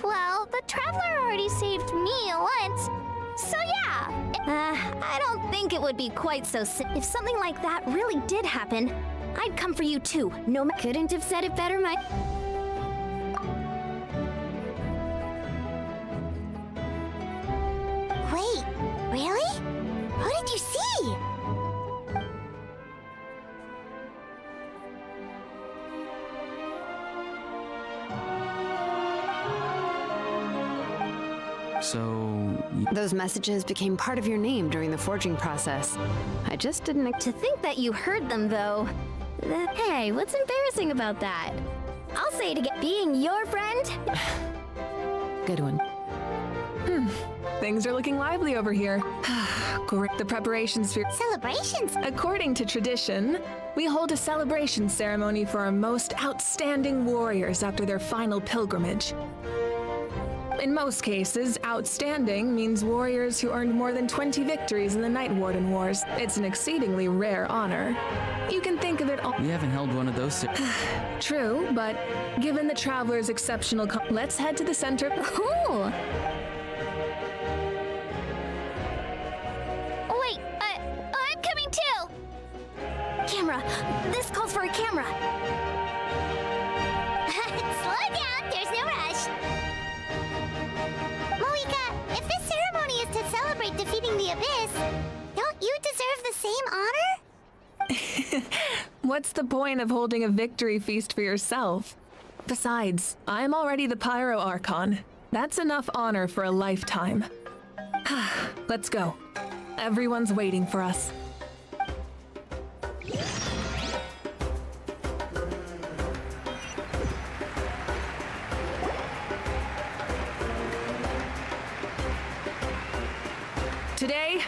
Well, the Traveler already saved me once. So yeah. I don't think it would be quite so if something like that really did happen. I'd come for you too. No, couldn't have said it better, Wait, really? Who did you see? So... Those messages became part of your name during the forging process. I just didn't... To think that you heard them, though. Hey, what's embarrassing about that? I'll say it again. Being your friend? Good one. Things are looking lively over here. Correct. The preparations for... Celebrations? According to tradition, we hold a celebration ceremony for our most outstanding warriors after their final pilgrimage. In most cases, outstanding means warriors who earned more than 20 victories in the Night Warden Wars. It's an exceedingly rare honor. You can think of it all. We haven't held one of those. True, but given the Traveler's exceptional let's head to the center. Ooh. Wait, I'm coming too! Camera! This calls for a camera! Slow down, there's no rush! Moika, if this ceremony is to celebrate defeating the Abyss, don't you deserve the same honor? What's the point of holding a victory feast for yourself? Besides, I'm already the Pyro Archon. That's enough honor for a lifetime. Let's go. Everyone's waiting for us. Today,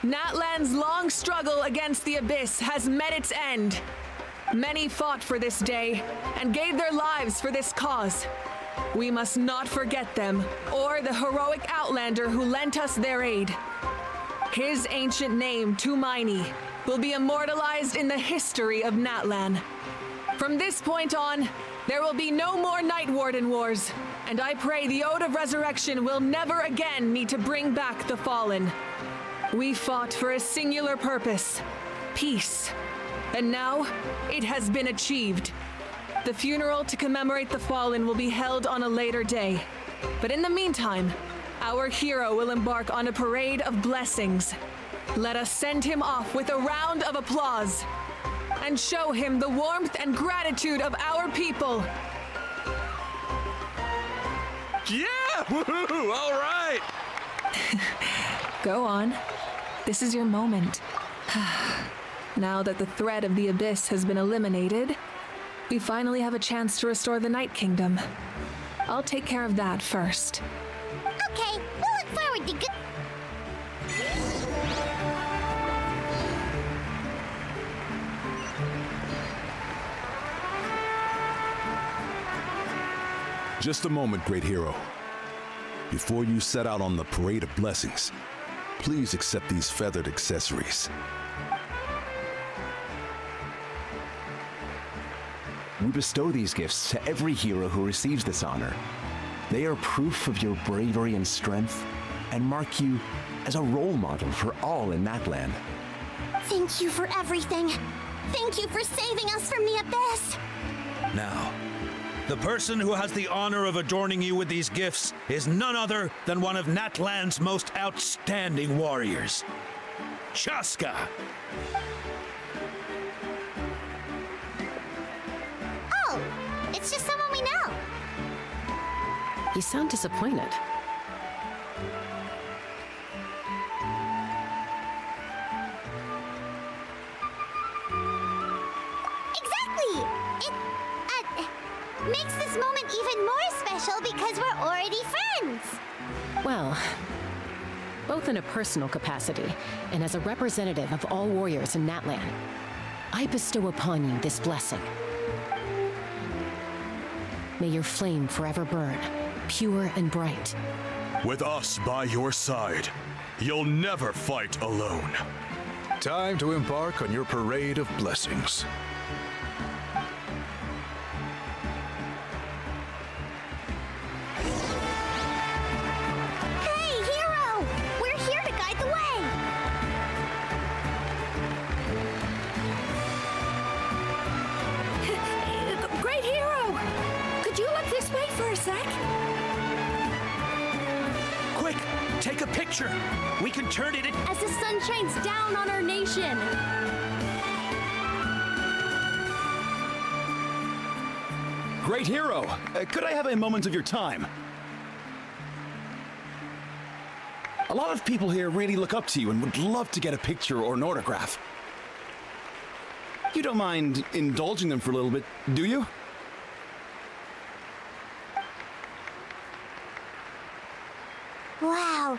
Natlan's long struggle against the Abyss has met its end. Many fought for this day and gave their lives for this cause. We must not forget them or the heroic Outlander who lent us their aid. His ancient name, Tumaini, will be immortalized in the history of Natlan. From this point on, there will be no more Night Warden Wars, and I pray the Ode of Resurrection will never again need to bring back the Fallen. We fought for a singular purpose, peace, and now it has been achieved. The funeral to commemorate the Fallen will be held on a later day, but in the meantime, our hero will embark on a parade of blessings. Let us send him off with a round of applause and show him the warmth and gratitude of our people. Yeah! Woohoo! All right! Go on. This is your moment. Now that the threat of the Abyss has been eliminated, we finally have a chance to restore the Night Kingdom. I'll take care of that first. Okay, we'll look forward to good... Just a moment, great hero. Before you set out on the parade of blessings, please accept these feathered accessories. We bestow these gifts to every hero who receives this honor. They are proof of your bravery and strength, and mark you as a role model for all in Natlan. Thank you for everything. Thank you for saving us from the Abyss. Now, the person who has the honor of adorning you with these gifts is none other than one of Natlan's most outstanding warriors, Chaska. Oh, it's just someone we know. You sound disappointed. special because we're already friends. Well, both in a personal capacity and as a representative of all warriors in Natlan, I bestow upon you this blessing. May your flame forever burn, pure and bright. With us by your side, you'll never fight alone. Time to embark on your parade of blessings. Hey, Hero! We're here to guide the way! Great Hero! Could you look this way for a sec? Quick, take a picture. We can turn it in. As the sun shines down on our nation! Great Hero! Could I have a moment of your time? A lot of people here really look up to you and would love to get a picture or an autograph. You don't mind indulging them for a little bit, do you? Wow,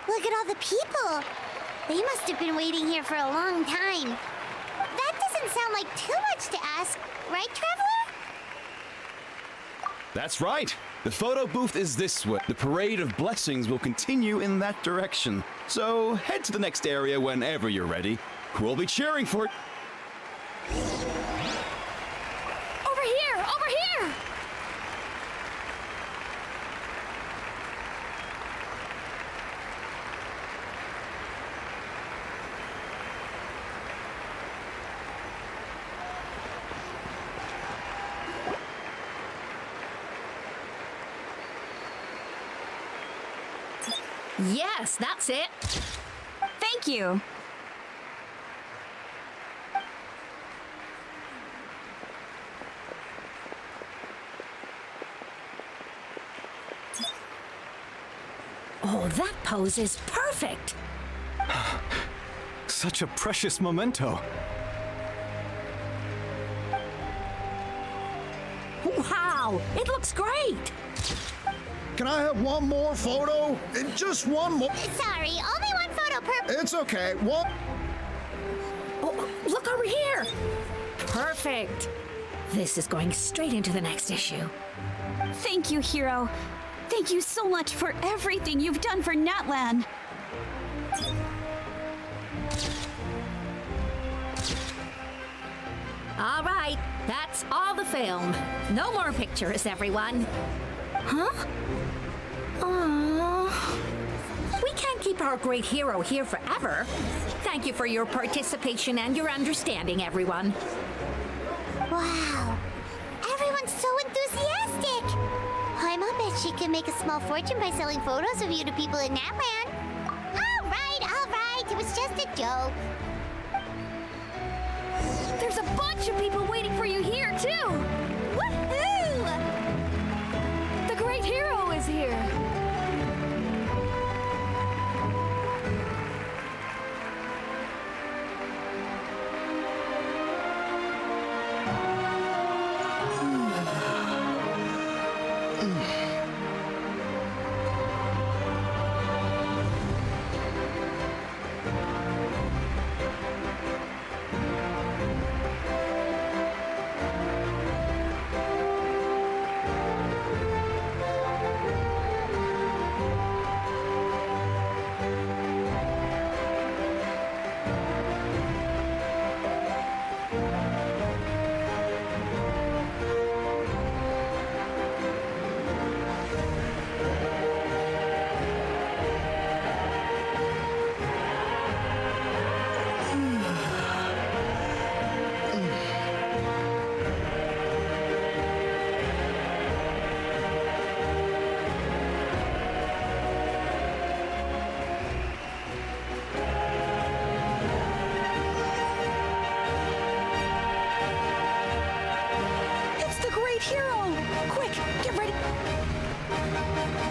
look at all the people! They must have been waiting here for a long time. That doesn't sound like too much to ask, right, Traveler? That's right. The photo booth is this way. The parade of blessings will continue in that direction. So head to the next area whenever you're ready. We'll be cheering for it. Over here! Over here! Yes, that's it. Thank you. Oh, that pose is perfect. Such a precious memento. Wow, it looks great. Can I have one more photo? Just one more. Sorry, only one photo per... It's okay. One. Oh, look over here. Perfect. This is going straight into the next issue. Thank you, Hero. Thank you so much for everything you've done for Natlan. All right, that's all the film. No more pictures, everyone. Huh? Aww. We can't keep our great hero here forever. Thank you for your participation and your understanding, everyone. Wow, everyone's so enthusiastic! Paimon bet she can make a small fortune by selling photos of you to people in Natlan. All right, it was just a joke. There's a bunch of people waiting for you here, too! Woohoo! The great hero is here!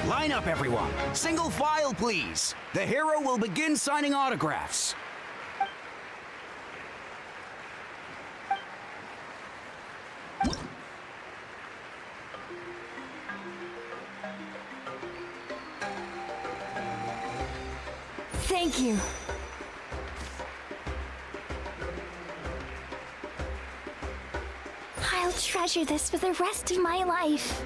Line up, everyone. Single file, please. The hero will begin signing autographs. Thank you. I'll treasure this for the rest of my life.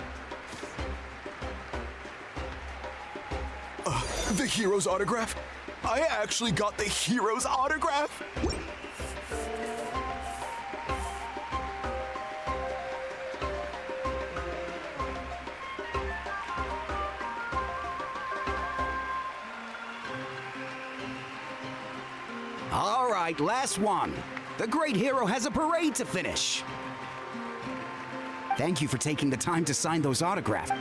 The hero's autograph? I actually got the hero's autograph? All right, last one. The great hero has a parade to finish. Thank you for taking the time to sign those autographs.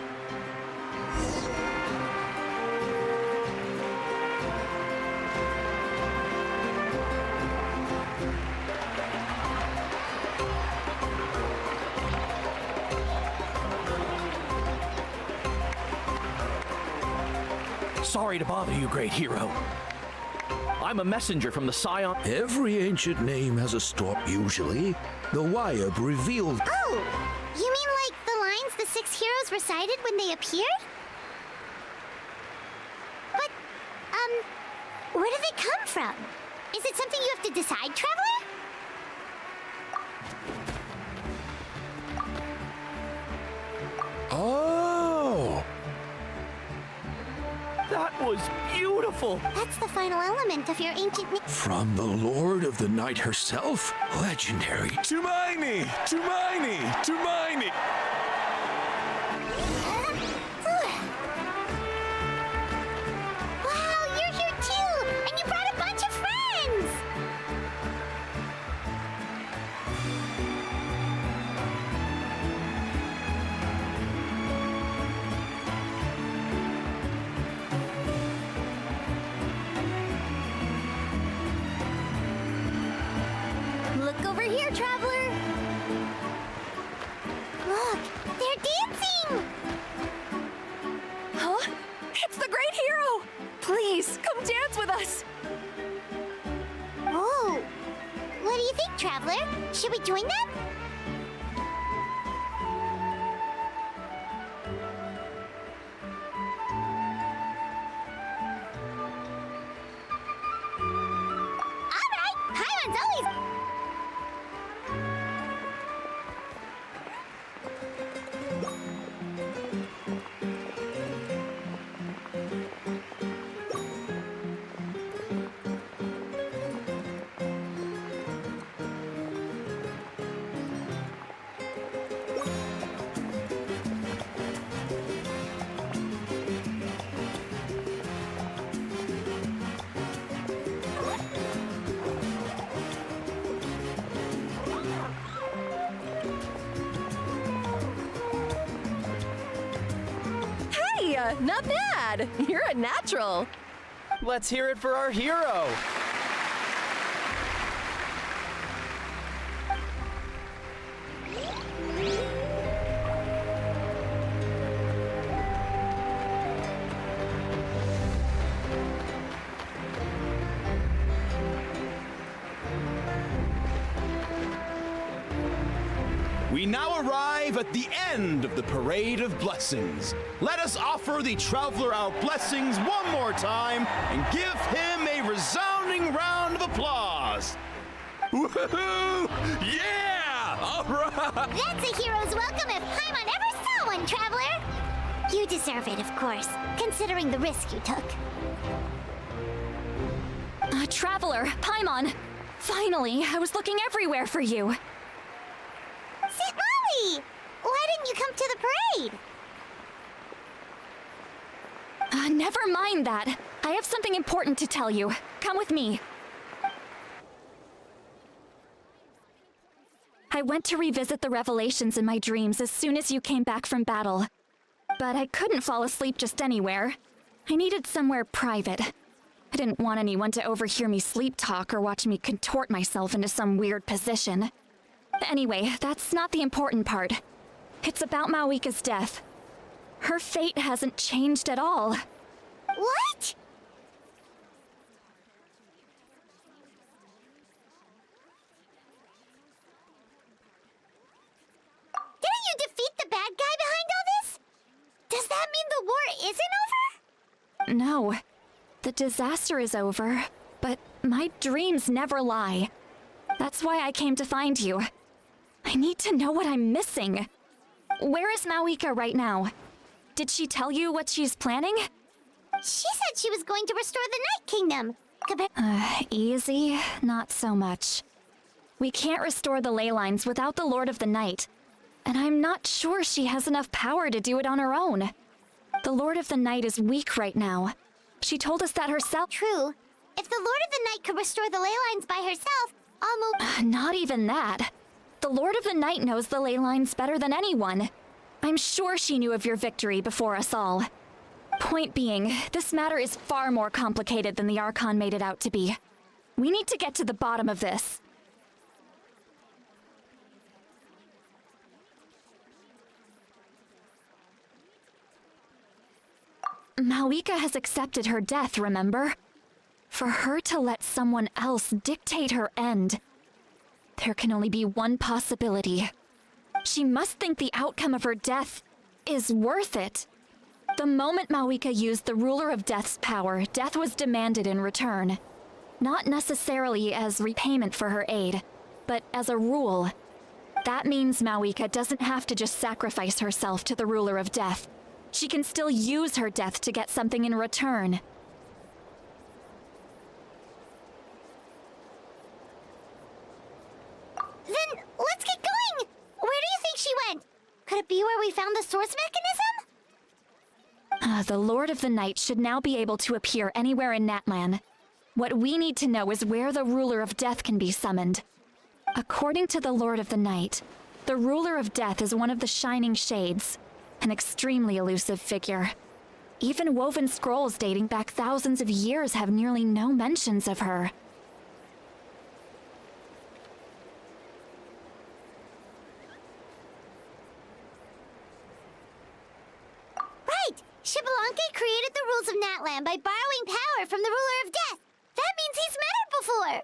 Sorry to bother you, great hero. I'm a messenger from the Scion. Every ancient name has a story. Usually, the Wyab revealed. Oh! You mean like the lines the 6 heroes recited when they appeared? But, where do they come from? Is it something you have to decide, Traveler? Oh! That was beautiful! That's the final element of your ancient... From the Lord of the Night herself? Legendary. Tumaini! Tumaini! Tumaini! Wow, you're here too! And you brought a bunch of friends! Look over here, Traveler! Look, they're dancing! Huh? It's the great hero! Please, come dance with us! Oh! What do you think, Traveler? Should we join them? Alright! Paimon's always... Hey, not bad! You're a natural! Let's hear it for our hero! We now arrive at the end of the Parade of Blessings. Let us offer the Traveler our blessings one more time and give him a resounding round of applause. Woohoo! Yeah! All right! That's a hero's welcome if Paimon ever saw one, Traveler! You deserve it, of course, considering the risk you took. Traveler, Paimon! Finally, I was looking everywhere for you! Sit Molly! Why didn't you come to the parade? Never mind that. I have something important to tell you. Come with me. I went to revisit the revelations in my dreams as soon as you came back from battle. But I couldn't fall asleep just anywhere. I needed somewhere private. I didn't want anyone to overhear me sleep talk or watch me contort myself into some weird position. Anyway, that's not the important part. It's about Mawika's death. Her fate hasn't changed at all. What? Didn't you defeat the bad guy behind all this? Does that mean the war isn't over? No. The disaster is over, but my dreams never lie. That's why I came to find you. I need to know what I'm missing. Where is Mawika right now? Did she tell you what she's planning? She said she was going to restore the Night Kingdom. Easy, not so much. We can't restore the ley lines without the Lord of the Night, and I'm not sure she has enough power to do it on her own. The Lord of the Night is weak right now. She told us that herself. True. If the Lord of the Night could restore the ley lines by herself, almost. Not even that. The Lord of the Night knows the ley lines better than anyone. I'm sure she knew of your victory before us all. Point being, this matter is far more complicated than the Archon made it out to be. We need to get to the bottom of this. Mawika has accepted her death, remember? For her to let someone else dictate her end, there can only be one possibility. She must think the outcome of her death is worth it. The moment Mawika used the Ruler of Death's power, death was demanded in return. Not necessarily as repayment for her aid, but as a rule. That means Mawika doesn't have to just sacrifice herself to the Ruler of Death. She can still use her death to get something in return. Then let's get going! Where do you think she went? Could it be where we found the source mechanism? The Lord of the Night should now be able to appear anywhere in Natlan. What we need to know is where the Ruler of Death can be summoned. According to the Lord of the Night, the Ruler of Death is one of the Shining Shades, an extremely elusive figure. Even woven scrolls dating back thousands of years have nearly no mentions of her. Right! Xilonen created the rules of Natlan by borrowing power from the Ruler of Death. That means he's met her before!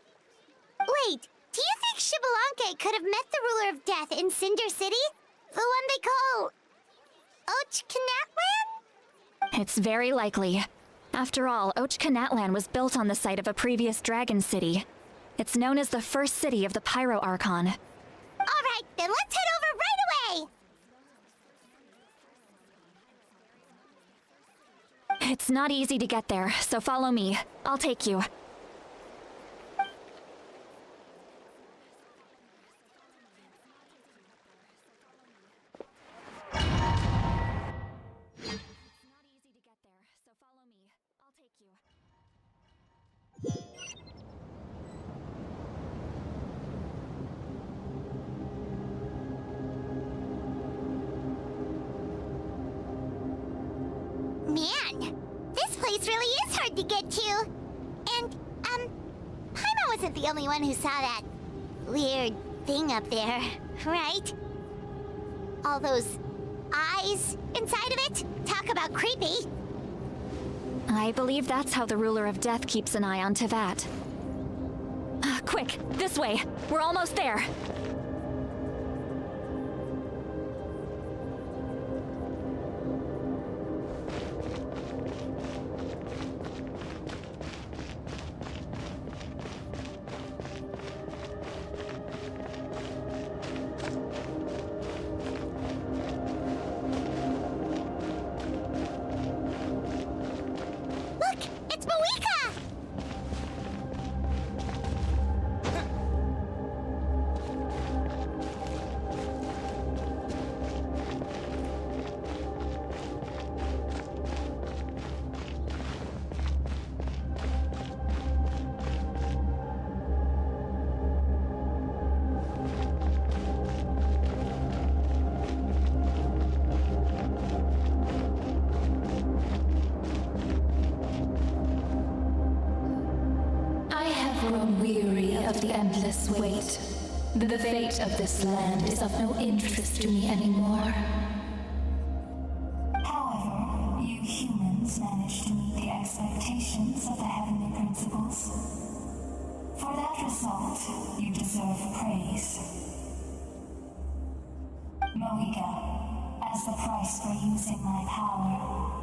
Wait, do you think Xilonen could have met the Ruler of Death in Cinder City? The one they call... Ochkanatlan? It's very likely. After all, Ochkanatlan was built on the site of a previous dragon city. It's known as the first city of the Pyro Archon. Alright, then let's head over right away! It's not easy to get there, so follow me. I'll take you. Man, this place really is hard to get to. And, Paimon wasn't the only one who saw that weird thing up there, right? All those eyes inside of it? Talk about creepy. I believe that's how the Ruler of Death keeps an eye on Tevat. Quick, this way. We're almost there. Of the endless wait. The fate of this land is of no interest to me anymore. However, you humans managed to meet the expectations of the heavenly principles. For that result, you deserve praise. Mohica, as the price for using my power,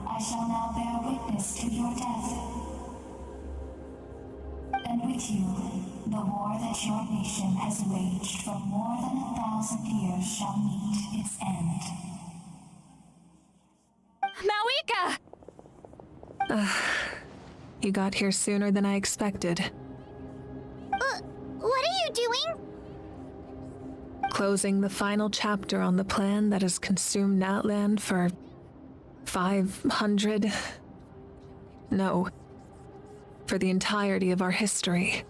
I shall now bear witness to your death. And with you, the war that your nation has waged for more than 1,000 years shall meet its end. Mawika! You got here sooner than I expected. What are you doing? Closing the final chapter on the plan that has consumed Natlan for 500... No. For the entirety of our history.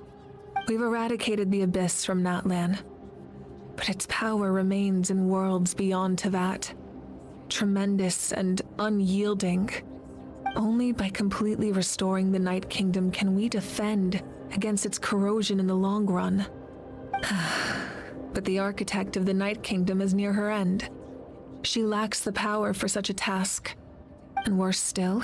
We've eradicated the Abyss from Natlan, but its power remains in worlds beyond Tevat. Tremendous and unyielding. Only by completely restoring the Night Kingdom can we defend against its corrosion in the long run. But the architect of the Night Kingdom is near her end. She lacks the power for such a task. And worse still,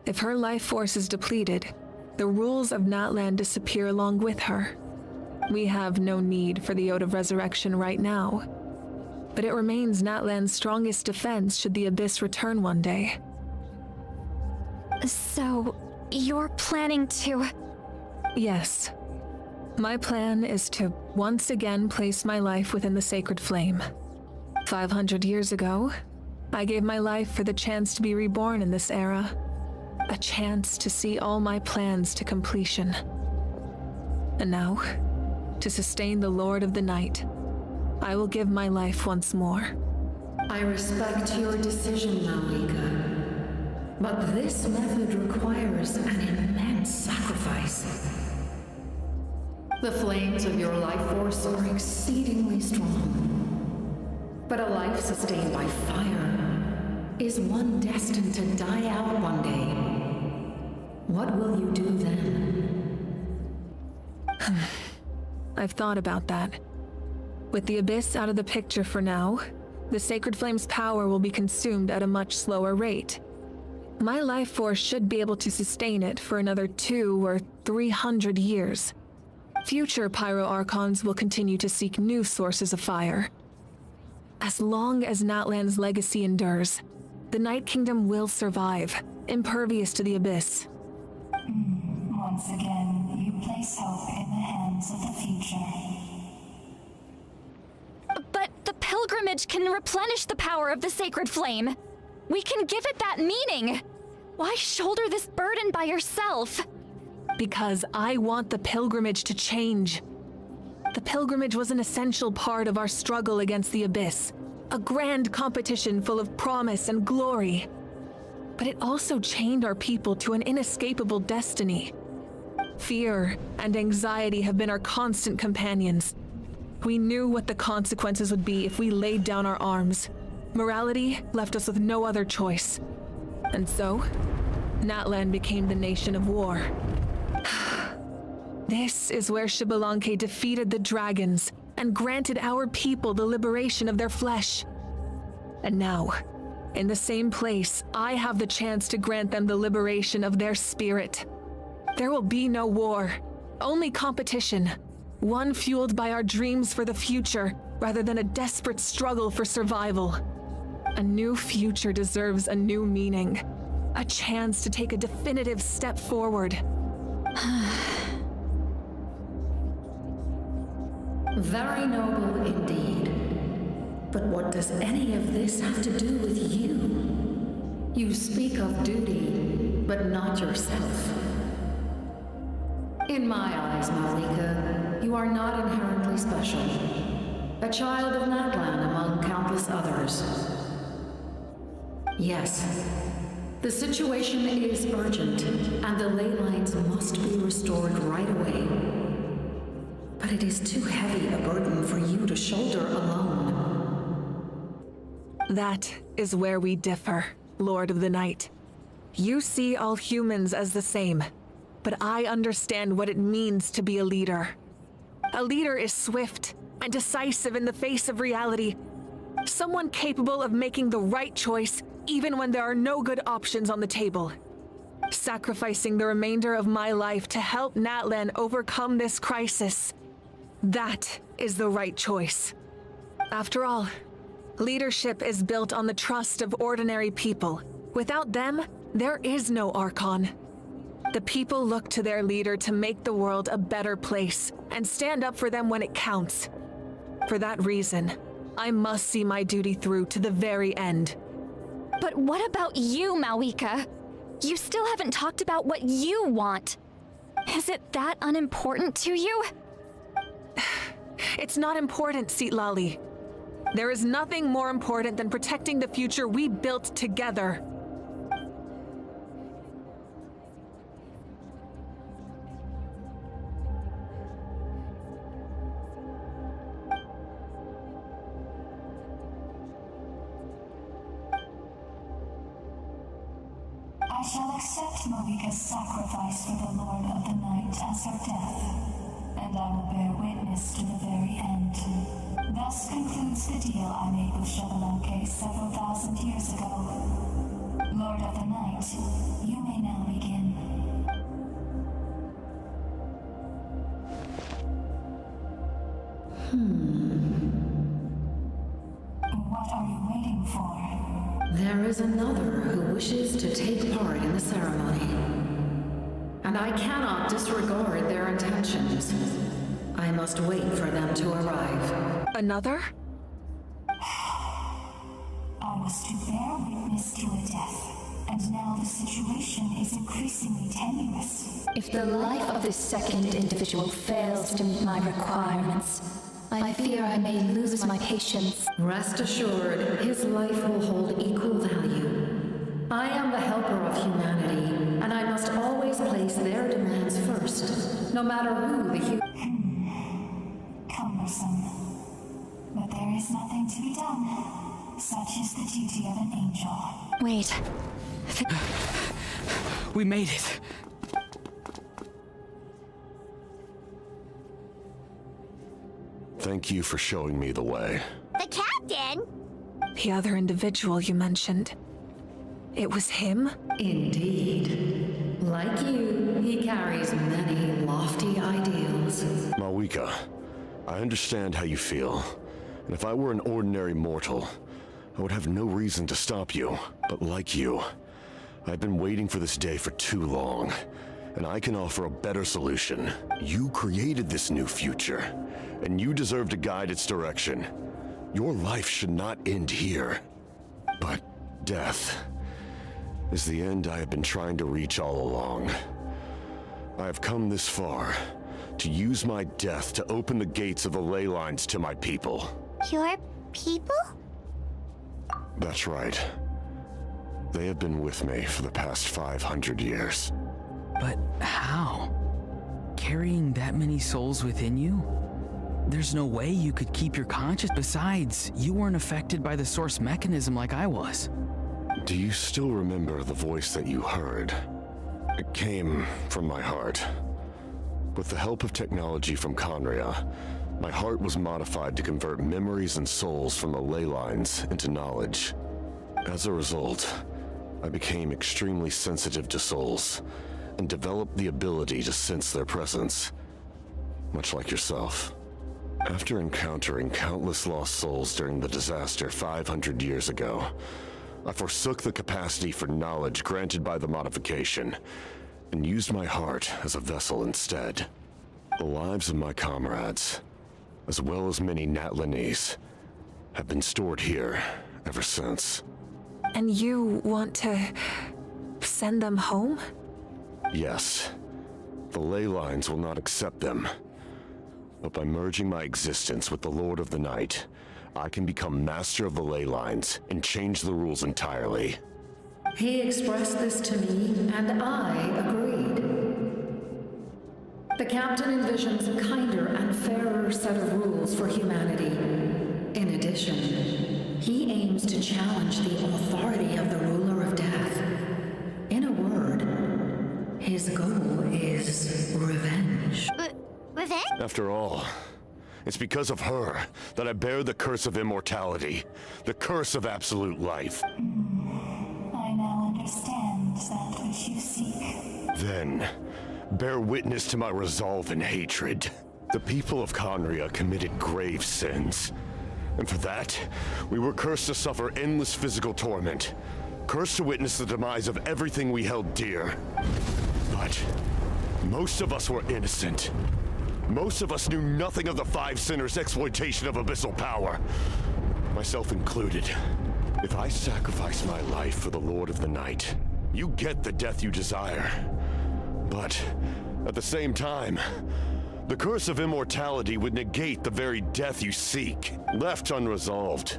if her life force is depleted, the rules of Natlan disappear along with her. We have no need for the Ode of Resurrection right now, but it remains Natlan's strongest defense should the Abyss return one day. So, you're planning to... Yes. My plan is to once again place my life within the sacred flame. 500 years ago, I gave my life for the chance to be reborn in this era. A chance to see all my plans to completion. And now, to sustain the Lord of the Night, I will give my life once more. I respect your decision, Mawika, but this method requires an immense sacrifice. The flames of your life force are exceedingly strong, but a life sustained by fire is one destined to die out one day. What will you do then? I've thought about that. With the Abyss out of the picture for now, the Sacred Flame's power will be consumed at a much slower rate. My life force should be able to sustain it for another 200 or 300 years. Future Pyro Archons will continue to seek new sources of fire. As long as Natlan's legacy endures, the Night Kingdom will survive, impervious to the Abyss. Once again, you place hope in the hands of the future. But the pilgrimage can replenish the power of the sacred flame. We can give it that meaning. Why shoulder this burden by yourself? Because I want the pilgrimage to change. The pilgrimage was an essential part of our struggle against the Abyss, a grand competition full of promise and glory. But it also chained our people to an inescapable destiny. Fear and anxiety have been our constant companions. We knew what the consequences would be if we laid down our arms. Morality left us with no other choice. And so, Natlan became the nation of war. This is where Xilonen defeated the dragons and granted our people the liberation of their flesh. And now, in the same place, I have the chance to grant them the liberation of their spirit. There will be no war, only competition. One fueled by our dreams for the future, rather than a desperate struggle for survival. A new future deserves a new meaning. A chance to take a definitive step forward. Very noble indeed. But what does any of this have to do with you? You speak of duty, but not yourself. In my eyes, Mawika, you are not inherently special. A child of Natlan among countless others. Yes, the situation is urgent, and the ley lines must be restored right away. But it is too heavy a burden for you to shoulder alone. That is where we differ, Lord of the Night. You see all humans as the same, but I understand what it means to be a leader. A leader is swift and decisive in the face of reality. Someone capable of making the right choice even when there are no good options on the table. Sacrificing the remainder of my life to help Natlan overcome this crisis. That is the right choice. After all, leadership is built on the trust of ordinary people. Without them, there is no Archon. The people look to their leader to make the world a better place and stand up for them when it counts. For that reason, I must see my duty through to the very end. But what about you, Malika? You still haven't talked about what you want. Is it that unimportant to you? It's not important, Xilonen. There is nothing more important than protecting the future we built together. I shall accept Malika's sacrifice for the Lord of the Night as her death, and I will bear witness to the very end. Thus concludes the deal I made with Xilonen several thousand years ago. Lord of the Night, you may now begin. What are you waiting for? There is another who wishes to take part in the ceremony, and I cannot disregard their intentions. I must wait for them to arrive. Another? I was to bear witness to a death, and now the situation is increasingly tenuous. If the life of this second individual fails to meet my requirements, I fear I may lose my patience. Rest assured, his life will hold equal value. I am the helper of humanity, and I must always place their demands first, no matter who the Cumbersome. But there is nothing to be done. Such is the duty of an angel. Wait. We made it. Thank you for showing me the way. The captain? The other individual you mentioned. It was him? Indeed. Like you, he carries many lofty ideals. Malika, I understand how you feel. And if I were an ordinary mortal, I would have no reason to stop you. But like you, I've been waiting for this day for too long. And I can offer a better solution. You created this new future, and you deserve to guide its direction. Your life should not end here. But death is the end I have been trying to reach all along. I have come this far to use my death to open the gates of the ley lines to my people. Your people? That's right. They have been with me for the past 500 years. But how? Carrying that many souls within you? There's no way you could keep your conscience. Besides, you weren't affected by the source mechanism like I was. Do you still remember the voice that you heard? It came from my heart. With the help of technology from Conria, my heart was modified to convert memories and souls from the ley lines into knowledge. As a result, I became extremely sensitive to souls and developed the ability to sense their presence, much like yourself. After encountering countless lost souls during the disaster 500 years ago, I forsook the capacity for knowledge granted by the modification and used my heart as a vessel instead. The lives of my comrades, as well as many Natlanese, have been stored here ever since. And you want to send them home? Yes. The ley lines will not accept them. But by merging my existence with the Lord of the Night, I can become master of the ley lines and change the rules entirely. He expressed this to me, and I agreed. The captain envisions a kinder and fairer set of rules for humanity. In addition, he aims to challenge the authority of the ruler of death. In a word, his goal is revenge. Revenge? After all, it's because of her that I bear the curse of immortality, the curse of absolute life. I now understand that which you seek. Then, bear witness to my resolve and hatred. The people of Conria committed grave sins. And for that, we were cursed to suffer endless physical torment. Cursed to witness the demise of everything we held dear. But most of us were innocent. Most of us knew nothing of the Five Sinners' exploitation of abyssal power, myself included. If I sacrifice my life for the Lord of the Night, you get the death you desire. But at the same time, the curse of immortality would negate the very death you seek. Left unresolved,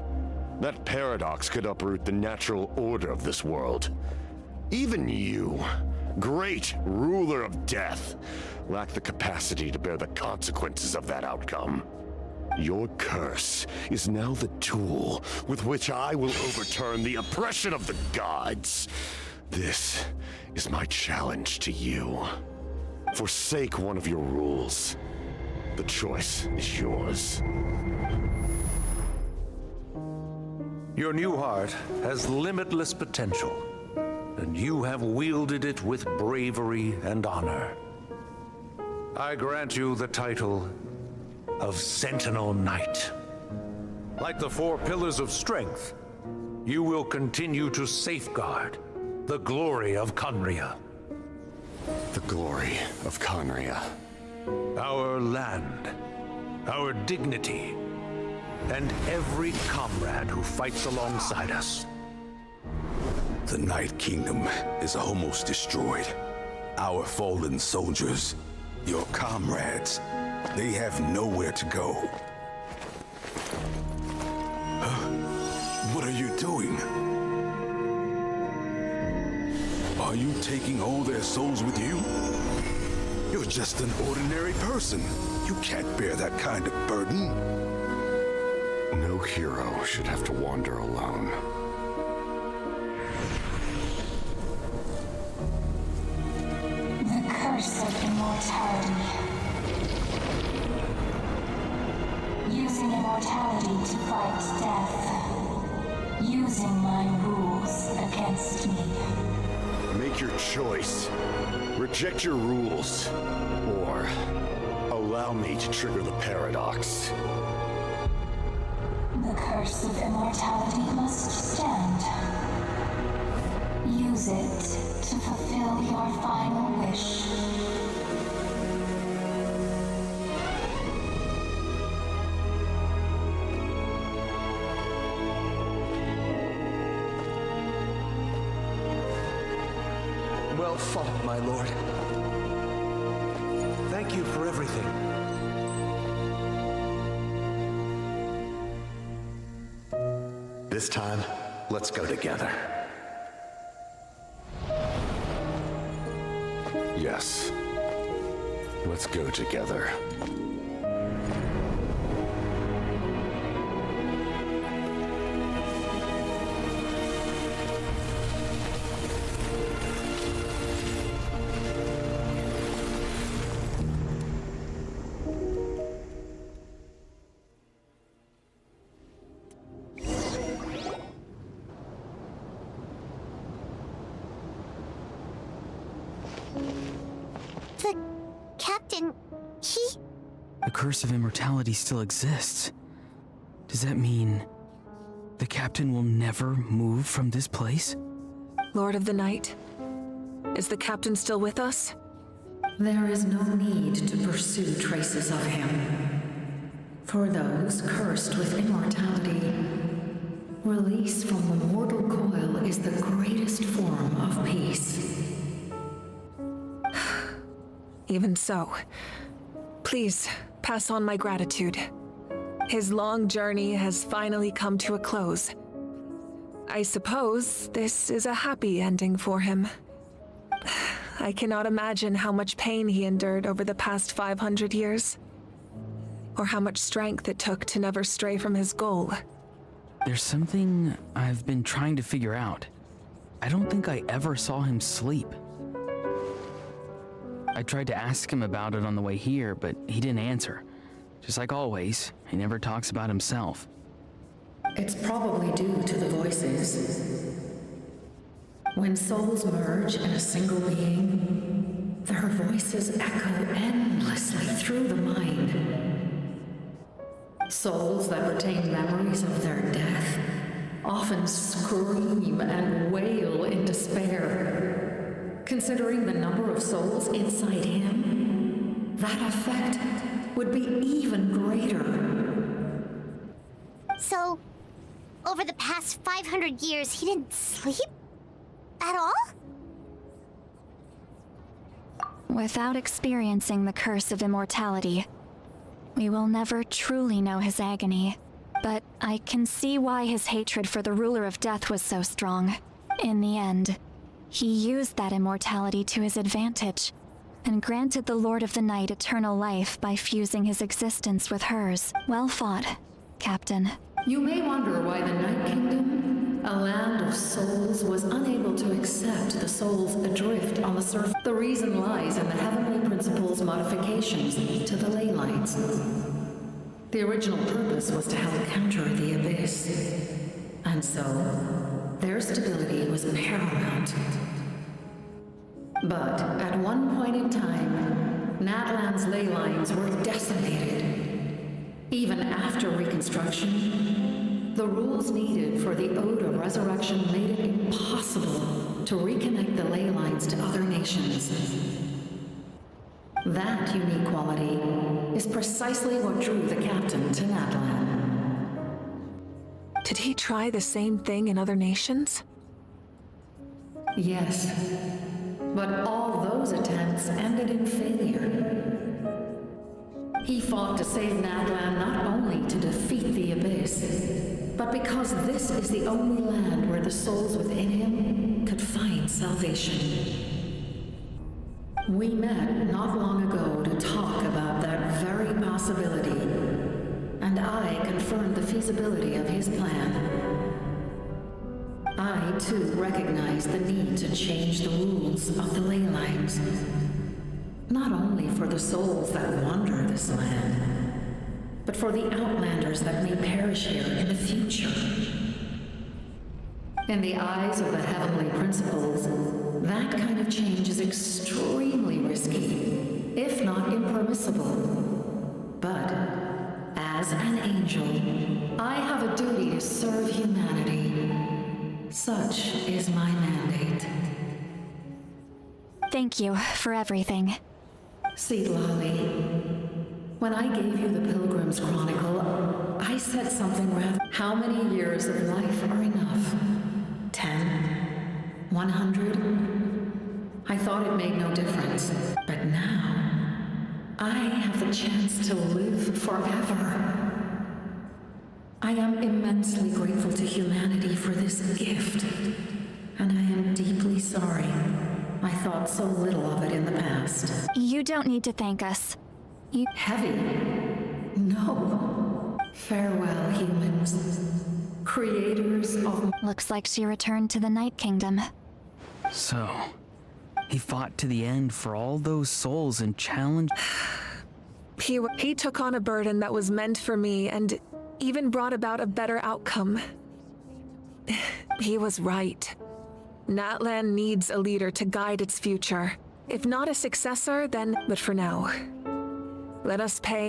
that paradox could uproot the natural order of this world. Even you, great ruler of death, lack the capacity to bear the consequences of that outcome. Your curse is now the tool with which I will overturn the oppression of the gods. This is my challenge to you. Forsake one of your rules. The choice is yours. Your new heart has limitless potential, and you have wielded it with bravery and honor. I grant you the title of Sentinel Knight. Like the four pillars of strength, you will continue to safeguard the glory of Conria. The glory of Conria. Our land, our dignity, and every comrade who fights alongside us. The Night Kingdom is almost destroyed. Our fallen soldiers, your comrades, they have nowhere to go. What are you doing? Are you taking all their souls with you? You're just an ordinary person. You can't bear that kind of burden. No hero should have to wander alone. The curse of immortality. Using immortality to fight death. Using my rules against me. Make your choice. Reject your rules. Or allow me to trigger the paradox. The curse of immortality must stand. Use it to fulfill your final wish. Well fought, my lord. Thank you for everything. This time, let's go together. Yes. Let's go together. The captain, The curse of immortality still exists. Does that mean the captain will never move from this place? Lord of the Night, is the captain still with us? There is no need to pursue traces of him. For those cursed with immortality, release from the mortal coil is the greatest form of peace. Even so, please pass on my gratitude. His long journey has finally come to a close. I suppose this is a happy ending for him. I cannot imagine how much pain he endured over the past 500 years, or how much strength it took to never stray from his goal. There's something I've been trying to figure out. I don't think I ever saw him sleep. I tried to ask him about it on the way here, but he didn't answer. Just like always, he never talks about himself. It's probably due to the voices. When souls merge in a single being, their voices echo endlessly through the mind. Souls that retain memories of their death often scream and wail in despair, Considering the number of souls inside him, that effect would be even greater. So, over the past 500 years, he didn't sleep? At all? Without experiencing the curse of immortality, we will never truly know his agony. But I can see why his hatred for the ruler of death was so strong. In the end, he used that immortality to his advantage, and granted the Lord of the Night eternal life by fusing his existence with hers. Well fought, Captain. You may wonder why the Night Kingdom, a land of souls, was unable to accept the souls adrift on the surface. The reason lies in the Heavenly Principle's modifications to the ley lines. The original purpose was to help counter the Abyss, and so their stability was paramount. But at one point in time, Natlan's ley lines were decimated. Even after reconstruction, the rules needed for the Ode of Resurrection made it impossible to reconnect the ley lines to other nations. That unique quality is precisely what drew the captain to Natlan. Did he try the same thing in other nations? Yes, but all those attempts ended in failure. He fought to save Natlan not only to defeat the Abyss, but because this is the only land where the souls within him could find salvation. We met not long ago to talk about that very possibility, and I confirmed the feasibility of his plan. I, too, recognize the need to change the rules of the ley lines, not only for the souls that wander this land, but for the outlanders that may perish here in the future. In the eyes of the Heavenly Principles, that kind of change is extremely risky, if not impermissible. But, as an angel, I have a duty to serve humanity. Such is my mandate. Thank you for everything. Xilonen, when I gave you the Pilgrim's Chronicle, I said something rather... How many years of life are enough? 10? 100? I thought it made no difference, but now I have the chance to live forever. I am immensely grateful to humanity for this gift, and I am deeply sorry I thought so little of it in the past. You don't need to thank us. Heavy? No. Farewell, humans. Creators of... Looks like she returned to the Night Kingdom. So, he fought to the end for all those souls and challenged... He took on a burden that was meant for me and even brought about a better outcome. He was right. Natlan needs a leader to guide its future. If not a successor, then... But for now, let us pay...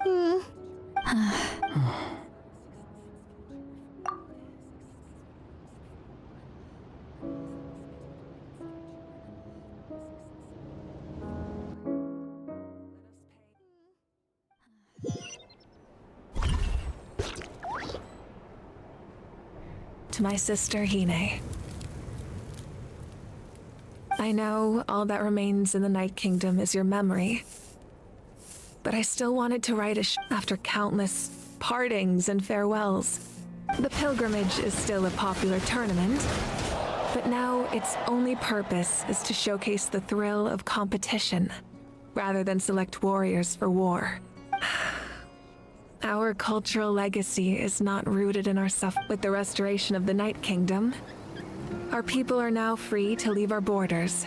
To my sister, Hine. I know all that remains in the Night Kingdom is your memory, but I still wanted to write after countless partings and farewells. The pilgrimage is still a popular tournament, but now its only purpose is to showcase the thrill of competition, rather than select warriors for war. Our cultural legacy is not rooted in our suffering. With the restoration of the Night Kingdom, our people are now free to leave our borders,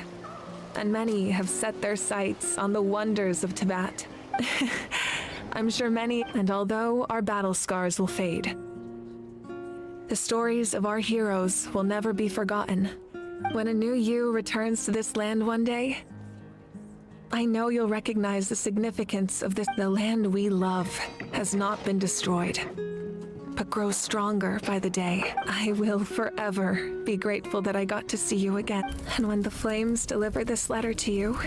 and many have set their sights on the wonders of Tibet. I'm sure many, and although our battle scars will fade, the stories of our heroes will never be forgotten. When a new you returns to this land one day, I know you'll recognize the significance of this. The land we love has not been destroyed. but grows stronger by the day. I will forever be grateful that I got to see you again. And when the flames deliver this letter to you,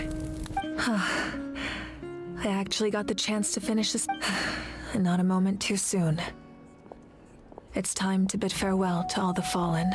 I actually got the chance to finish this, and not a moment too soon. It's time to bid farewell to all the fallen.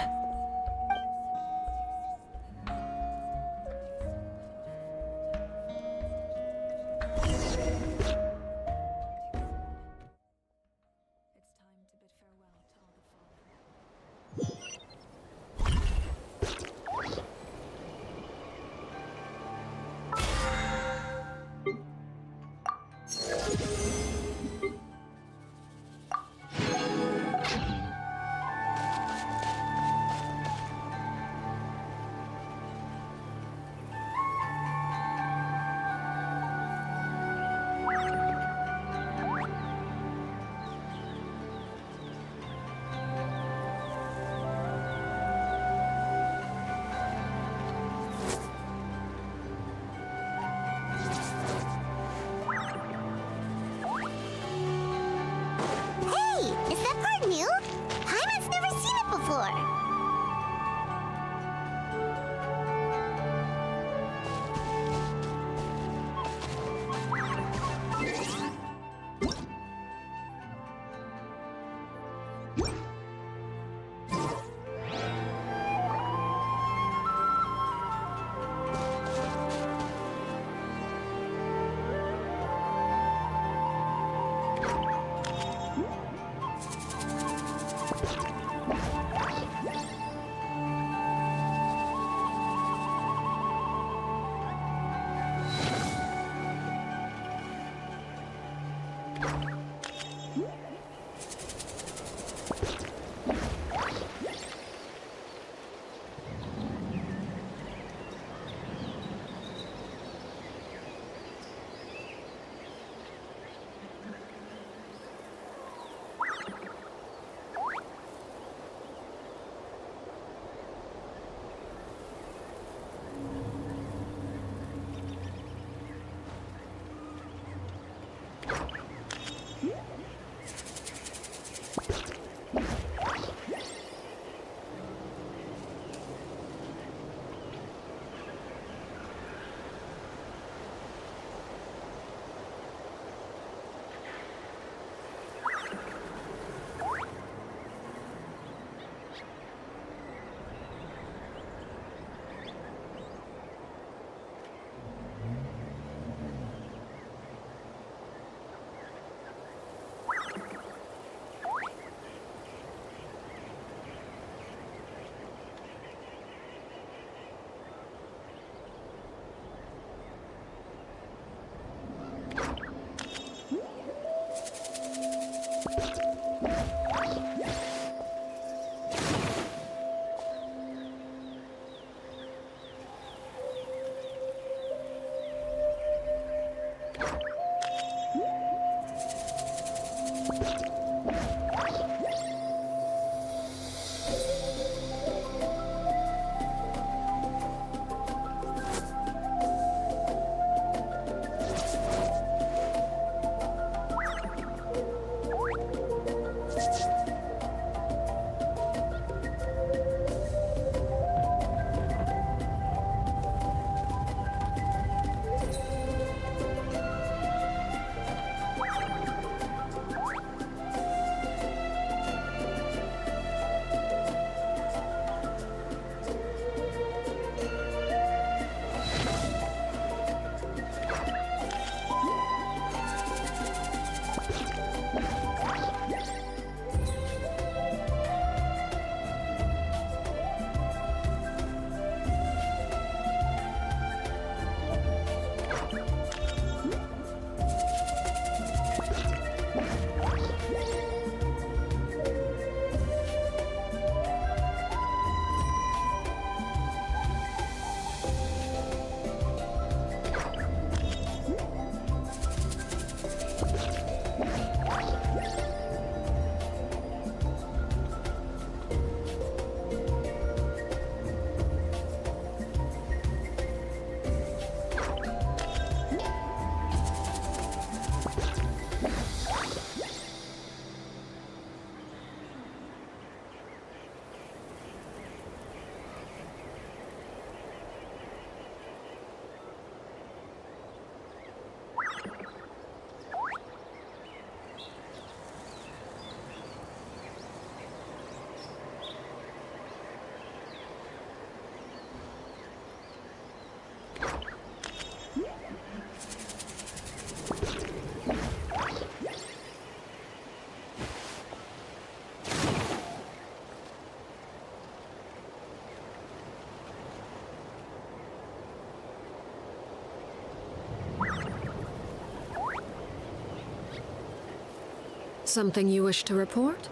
Something you wish to report?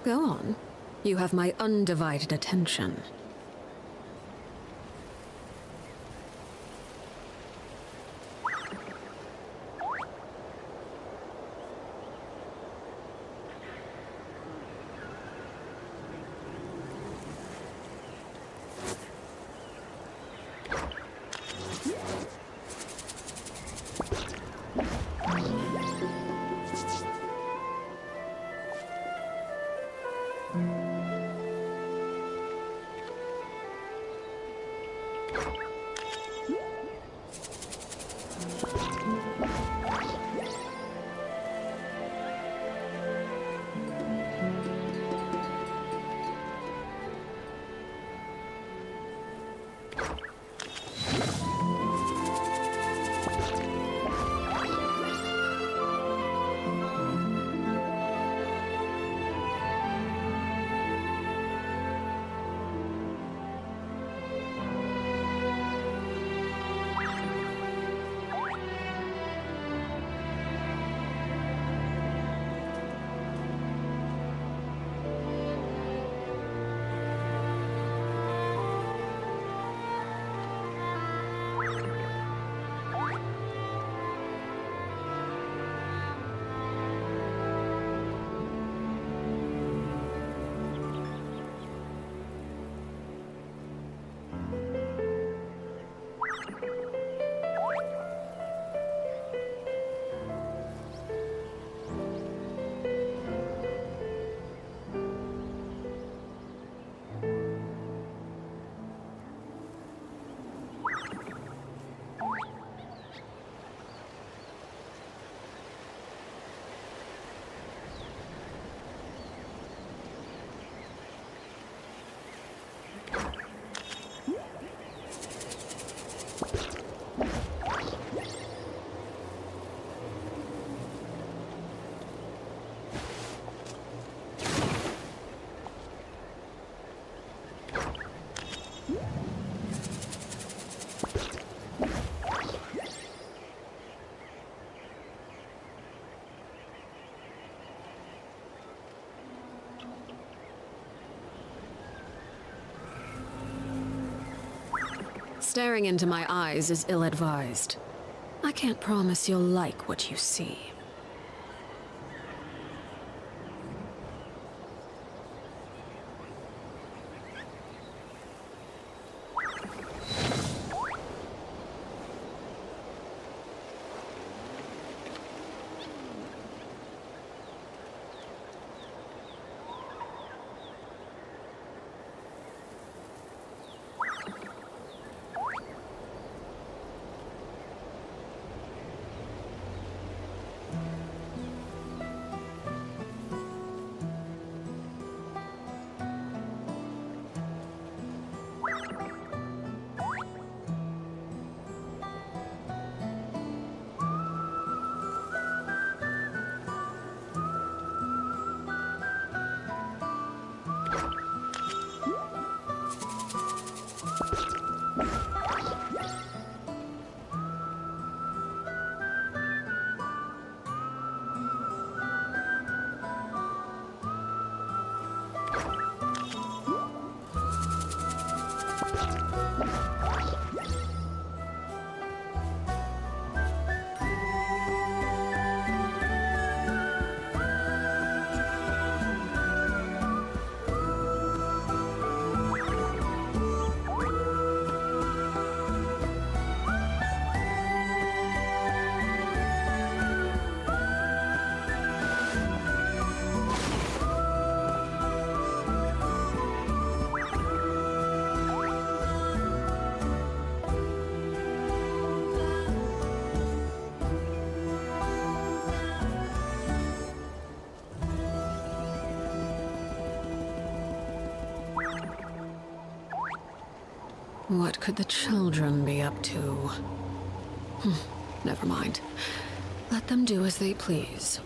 Go on. You have my undivided attention. Staring into my eyes is ill-advised. I can't promise you'll like what you see. What could the children be up to? Never mind. Let them do as they please.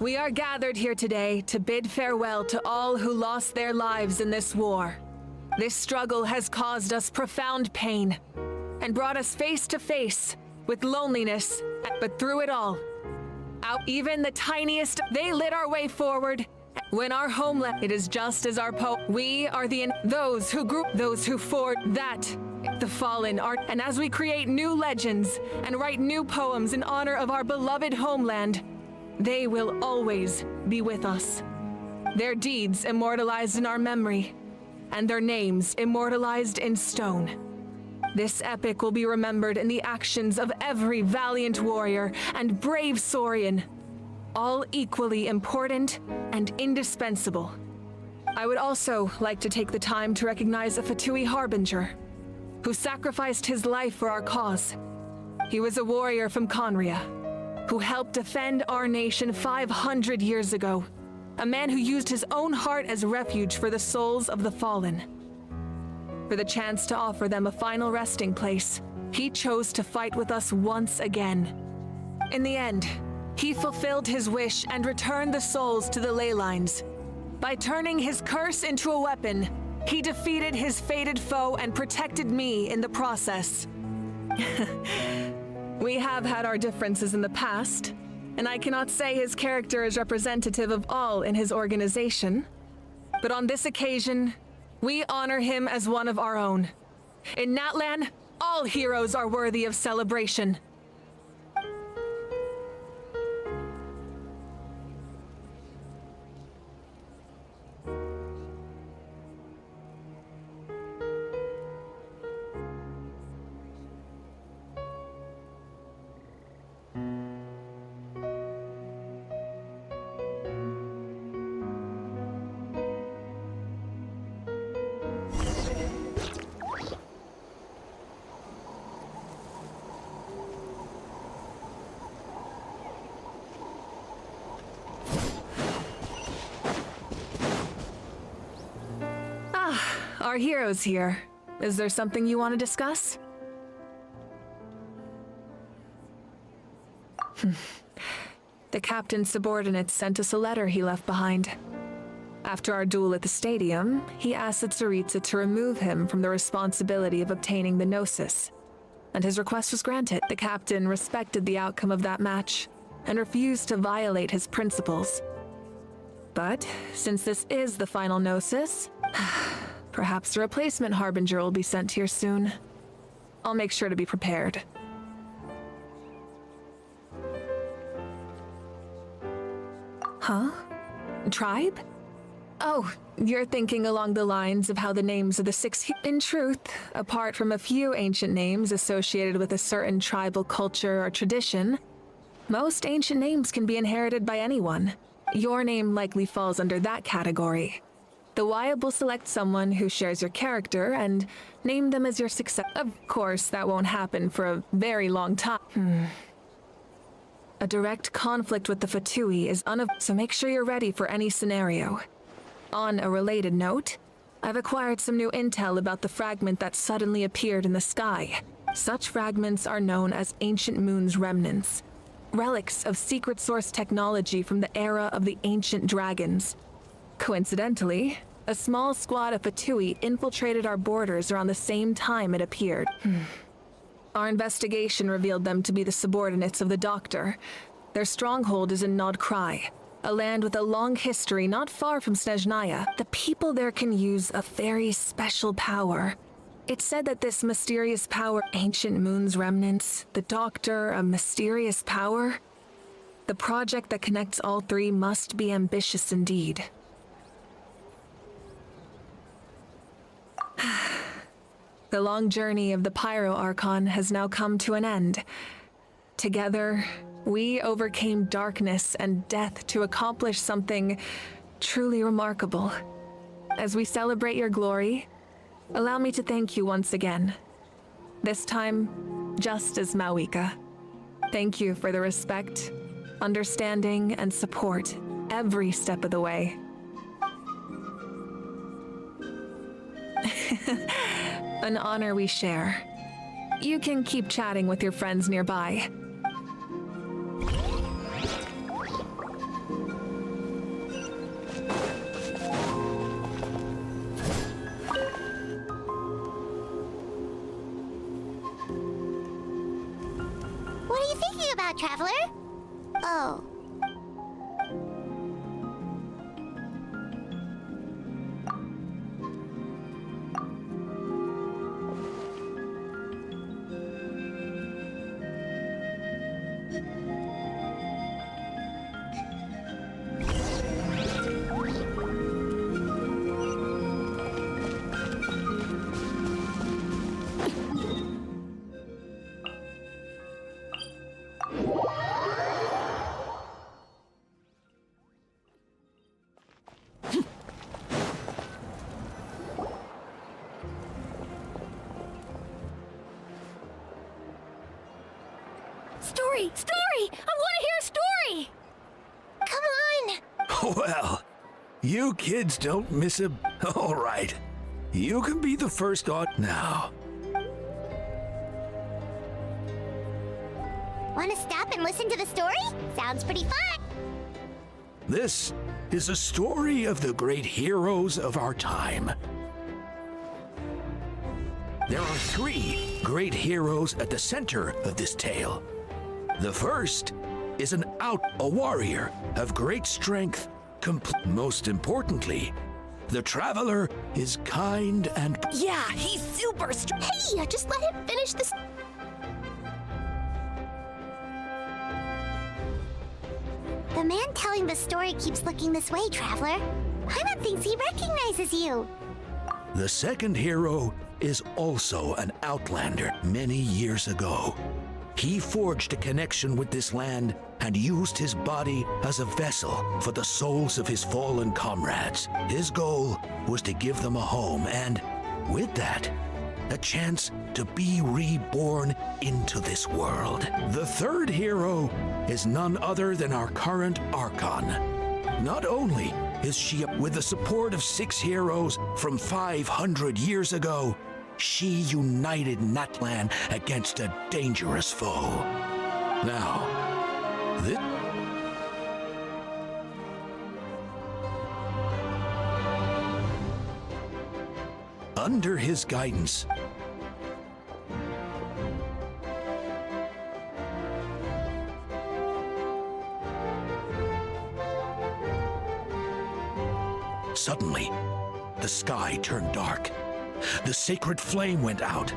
We are gathered here today to bid farewell to all who lost their lives in this war. This struggle has caused us profound pain and brought us face to face with loneliness, but through it all, out even the tiniest, they lit our way forward. When our homeland, it is just as our we are those who fought that, the fallen are, and as we create new legends and write new poems in honor of our beloved homeland, they will always be with us. Their deeds immortalized in our memory, and their names immortalized in stone. This epic will be remembered in the actions of every valiant warrior and brave Saurian, all equally important and indispensable. I would also like to take the time to recognize a Fatui Harbinger, who sacrificed his life for our cause. He was a warrior from Conria, who helped defend our nation 500 years ago, a man who used his own heart as refuge for the souls of the fallen. For the chance to offer them a final resting place, he chose to fight with us once again. In the end, he fulfilled his wish and returned the souls to the ley lines. By turning his curse into a weapon, he defeated his fated foe and protected me in the process. We have had our differences in the past, and I cannot say his character is representative of all in his organization. But on this occasion, we honor him as one of our own. In Natlan, all heroes are worthy of celebration. Our hero's here. Is there something you want to discuss? The captain's subordinates sent us a letter he left behind. After our duel at the stadium, he asked the Tsaritsa to remove him from the responsibility of obtaining the Gnosis, and his request was granted. The captain respected the outcome of that match and refused to violate his principles. But since this is the final Gnosis, perhaps a replacement Harbinger will be sent here soon. I'll make sure to be prepared. Huh? Tribe? Oh, you're thinking along the lines of how the names of the six... In truth, apart from a few ancient names associated with a certain tribal culture or tradition, most ancient names can be inherited by anyone. Your name likely falls under that category. The Wyab will select someone who shares your character and name them as your successor. Of course, that won't happen for a very long time. A direct conflict with the Fatui is so make sure you're ready for any scenario. On a related note, I've acquired some new intel about the fragment that suddenly appeared in the sky. Such fragments are known as Ancient Moon's remnants, relics of secret source technology from the era of the ancient dragons. Coincidentally, a small squad of Fatui infiltrated our borders around the same time it appeared. Our investigation revealed them to be the subordinates of the Doctor. Their stronghold is in Nod Krai, a land with a long history not far from Snezhnaya. The people there can use a very special power. It's said that this mysterious power, Ancient Moon's remnants, the Doctor, a mysterious power. The project that connects all three must be ambitious indeed. The long journey of the Pyro Archon has now come to an end. Together, we overcame darkness and death to accomplish something truly remarkable. As we celebrate your glory, allow me to thank you once again. This time, just as Mawika. Thank you for the respect, understanding, and support every step of the way. An honor we share. You can keep chatting with your friends nearby. Traveler? Oh. Story! Story! I want to hear a story! Come on! Well, you kids don't miss a... All right. You can be the first on now. Want to stop and listen to the story? Sounds pretty fun. This is a story of the great heroes of our time. There are 3 great heroes at the center of this tale. The first is a warrior of great strength. Most importantly, the Traveler is kind and... Yeah, he's super strong. Hey, just let him finish this. The man telling the story keeps looking this way, Traveler. Paimon thinks he recognizes you. The second hero is also an outlander many years ago. He forged a connection with this land and used his body as a vessel for the souls of his fallen comrades. His goal was to give them a home and, with that, a chance to be reborn into this world. The third hero is none other than our current Archon. Not only is she, with the support of 6 heroes from 500 years ago, she united Natlan against a dangerous foe. Now, under his guidance, suddenly, the sky turned dark. The sacred flame went out,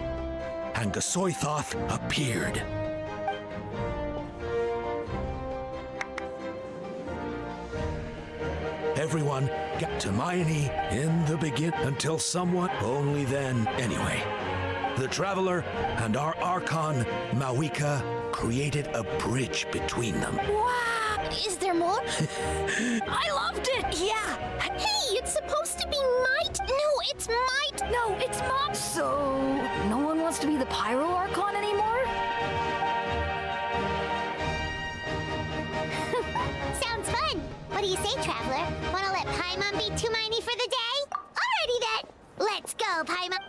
and Gasoithoth appeared. Everyone got to Hermione in the beginning until someone, only then. Anyway, the Traveler and our Archon, Mawika, created a bridge between them. Wow! Is there more? I loved it! Yeah! Hey, it's supposed to be might! No, it's might! No, it's might! So, no one wants to be the Pyro Archon anymore? Sounds fun. What do you say, Traveler? Want to let Paimon be Hermione for the day? Alrighty then. Let's go, Paimon.